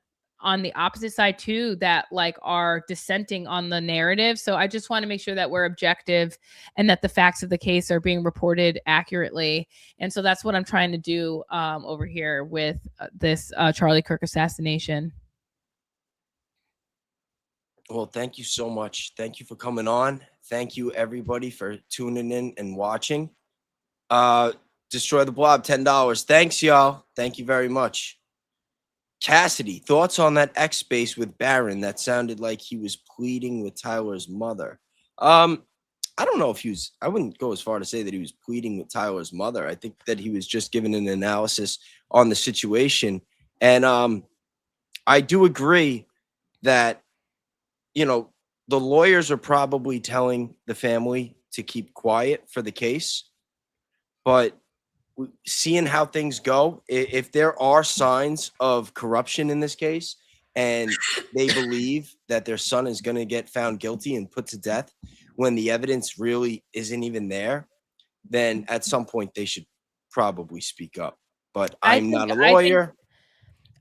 the opposite side too, that like are dissenting on the narrative. So I just want to make sure that we're objective and that the facts of the case are being reported accurately. And so that's what I'm trying to do over here with this Charlie Kirk assassination. Well, thank you so much. Thank you for coming on. Thank you everybody for tuning in and watching. Destroy the Blob, $10. Thanks, y'all. Thank you very much. Cassidy, thoughts on that X space with Barron that sounded like he was pleading with Tyler's mother? I don't know if I wouldn't go as far to say that he was pleading with Tyler's mother. I think that he was just giving an analysis on the situation. And I do agree that, you know, the lawyers are probably telling the family to keep quiet for the case. But seeing how things go, if there are signs of corruption in this case and they believe that their son is going to get found guilty and put to death when the evidence really isn't even there, then at some point they should probably speak up. But I'm not a lawyer.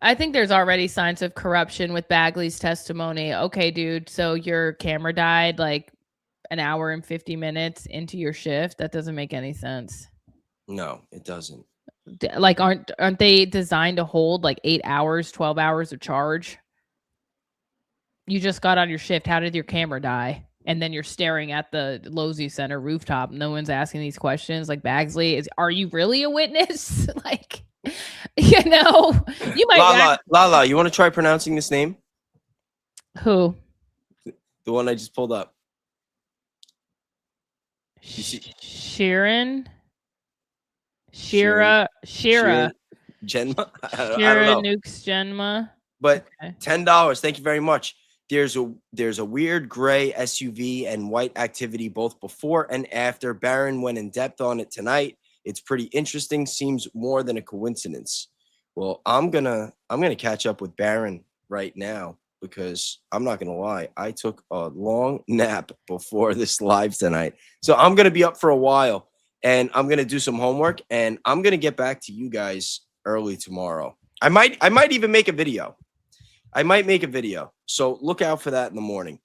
I think there's already signs of corruption with Baggley's testimony. Okay, dude, so your camera died like an hour and 50 minutes into your shift. That doesn't make any sense. No, it doesn't. Like, aren't they designed to hold like 8 hours, 12 hours of charge? You just got on your shift. How did your camera die? And then you're staring at the Losey Center rooftop. No one's asking these questions. Like, Baggley, are you really a witness? Like, you know, you might. Lala, you want to try pronouncing this name? Who? The one I just pulled up. Sheeran. Genma. Shira I don't know. Nukes Genma. But Okay. $10. Thank you very much. There's a weird gray SUV and white activity both before and after. Baron went in depth on it tonight. It's pretty interesting. Seems more than a coincidence. Well, I'm gonna catch up with Baron right now because I'm not gonna lie. I took a long nap before this live tonight, so I'm gonna be up for a while, and I'm gonna do some homework, and I'm gonna get back to you guys early tomorrow. I might even make a video. I might make a video. So look out for that in the morning.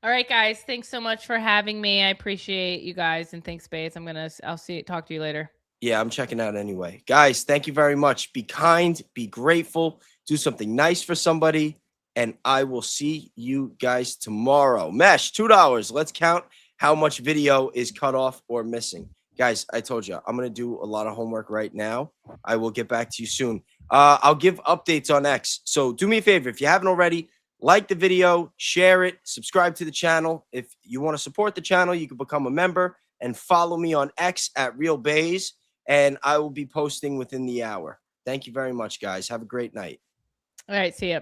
All right, guys. Thanks so much for having me. I appreciate you guys, and thanks, Bays. I'll talk to you later. Yeah, I'm checking out anyway. Guys, thank you very much. Be kind, be grateful, do something nice for somebody, and I will see you guys tomorrow. Mesh, $2. Let's count how much video is cut off or missing. Guys, I told you, I'm going to do a lot of homework right now. I will get back to you soon. I'll give updates on X. So do me a favor. If you haven't already, like the video, share it, subscribe to the channel. If you want to support the channel, you can become a member and follow me on X at RealBayes, and I will be posting within the hour. Thank you very much, guys. Have a great night. All right. See ya.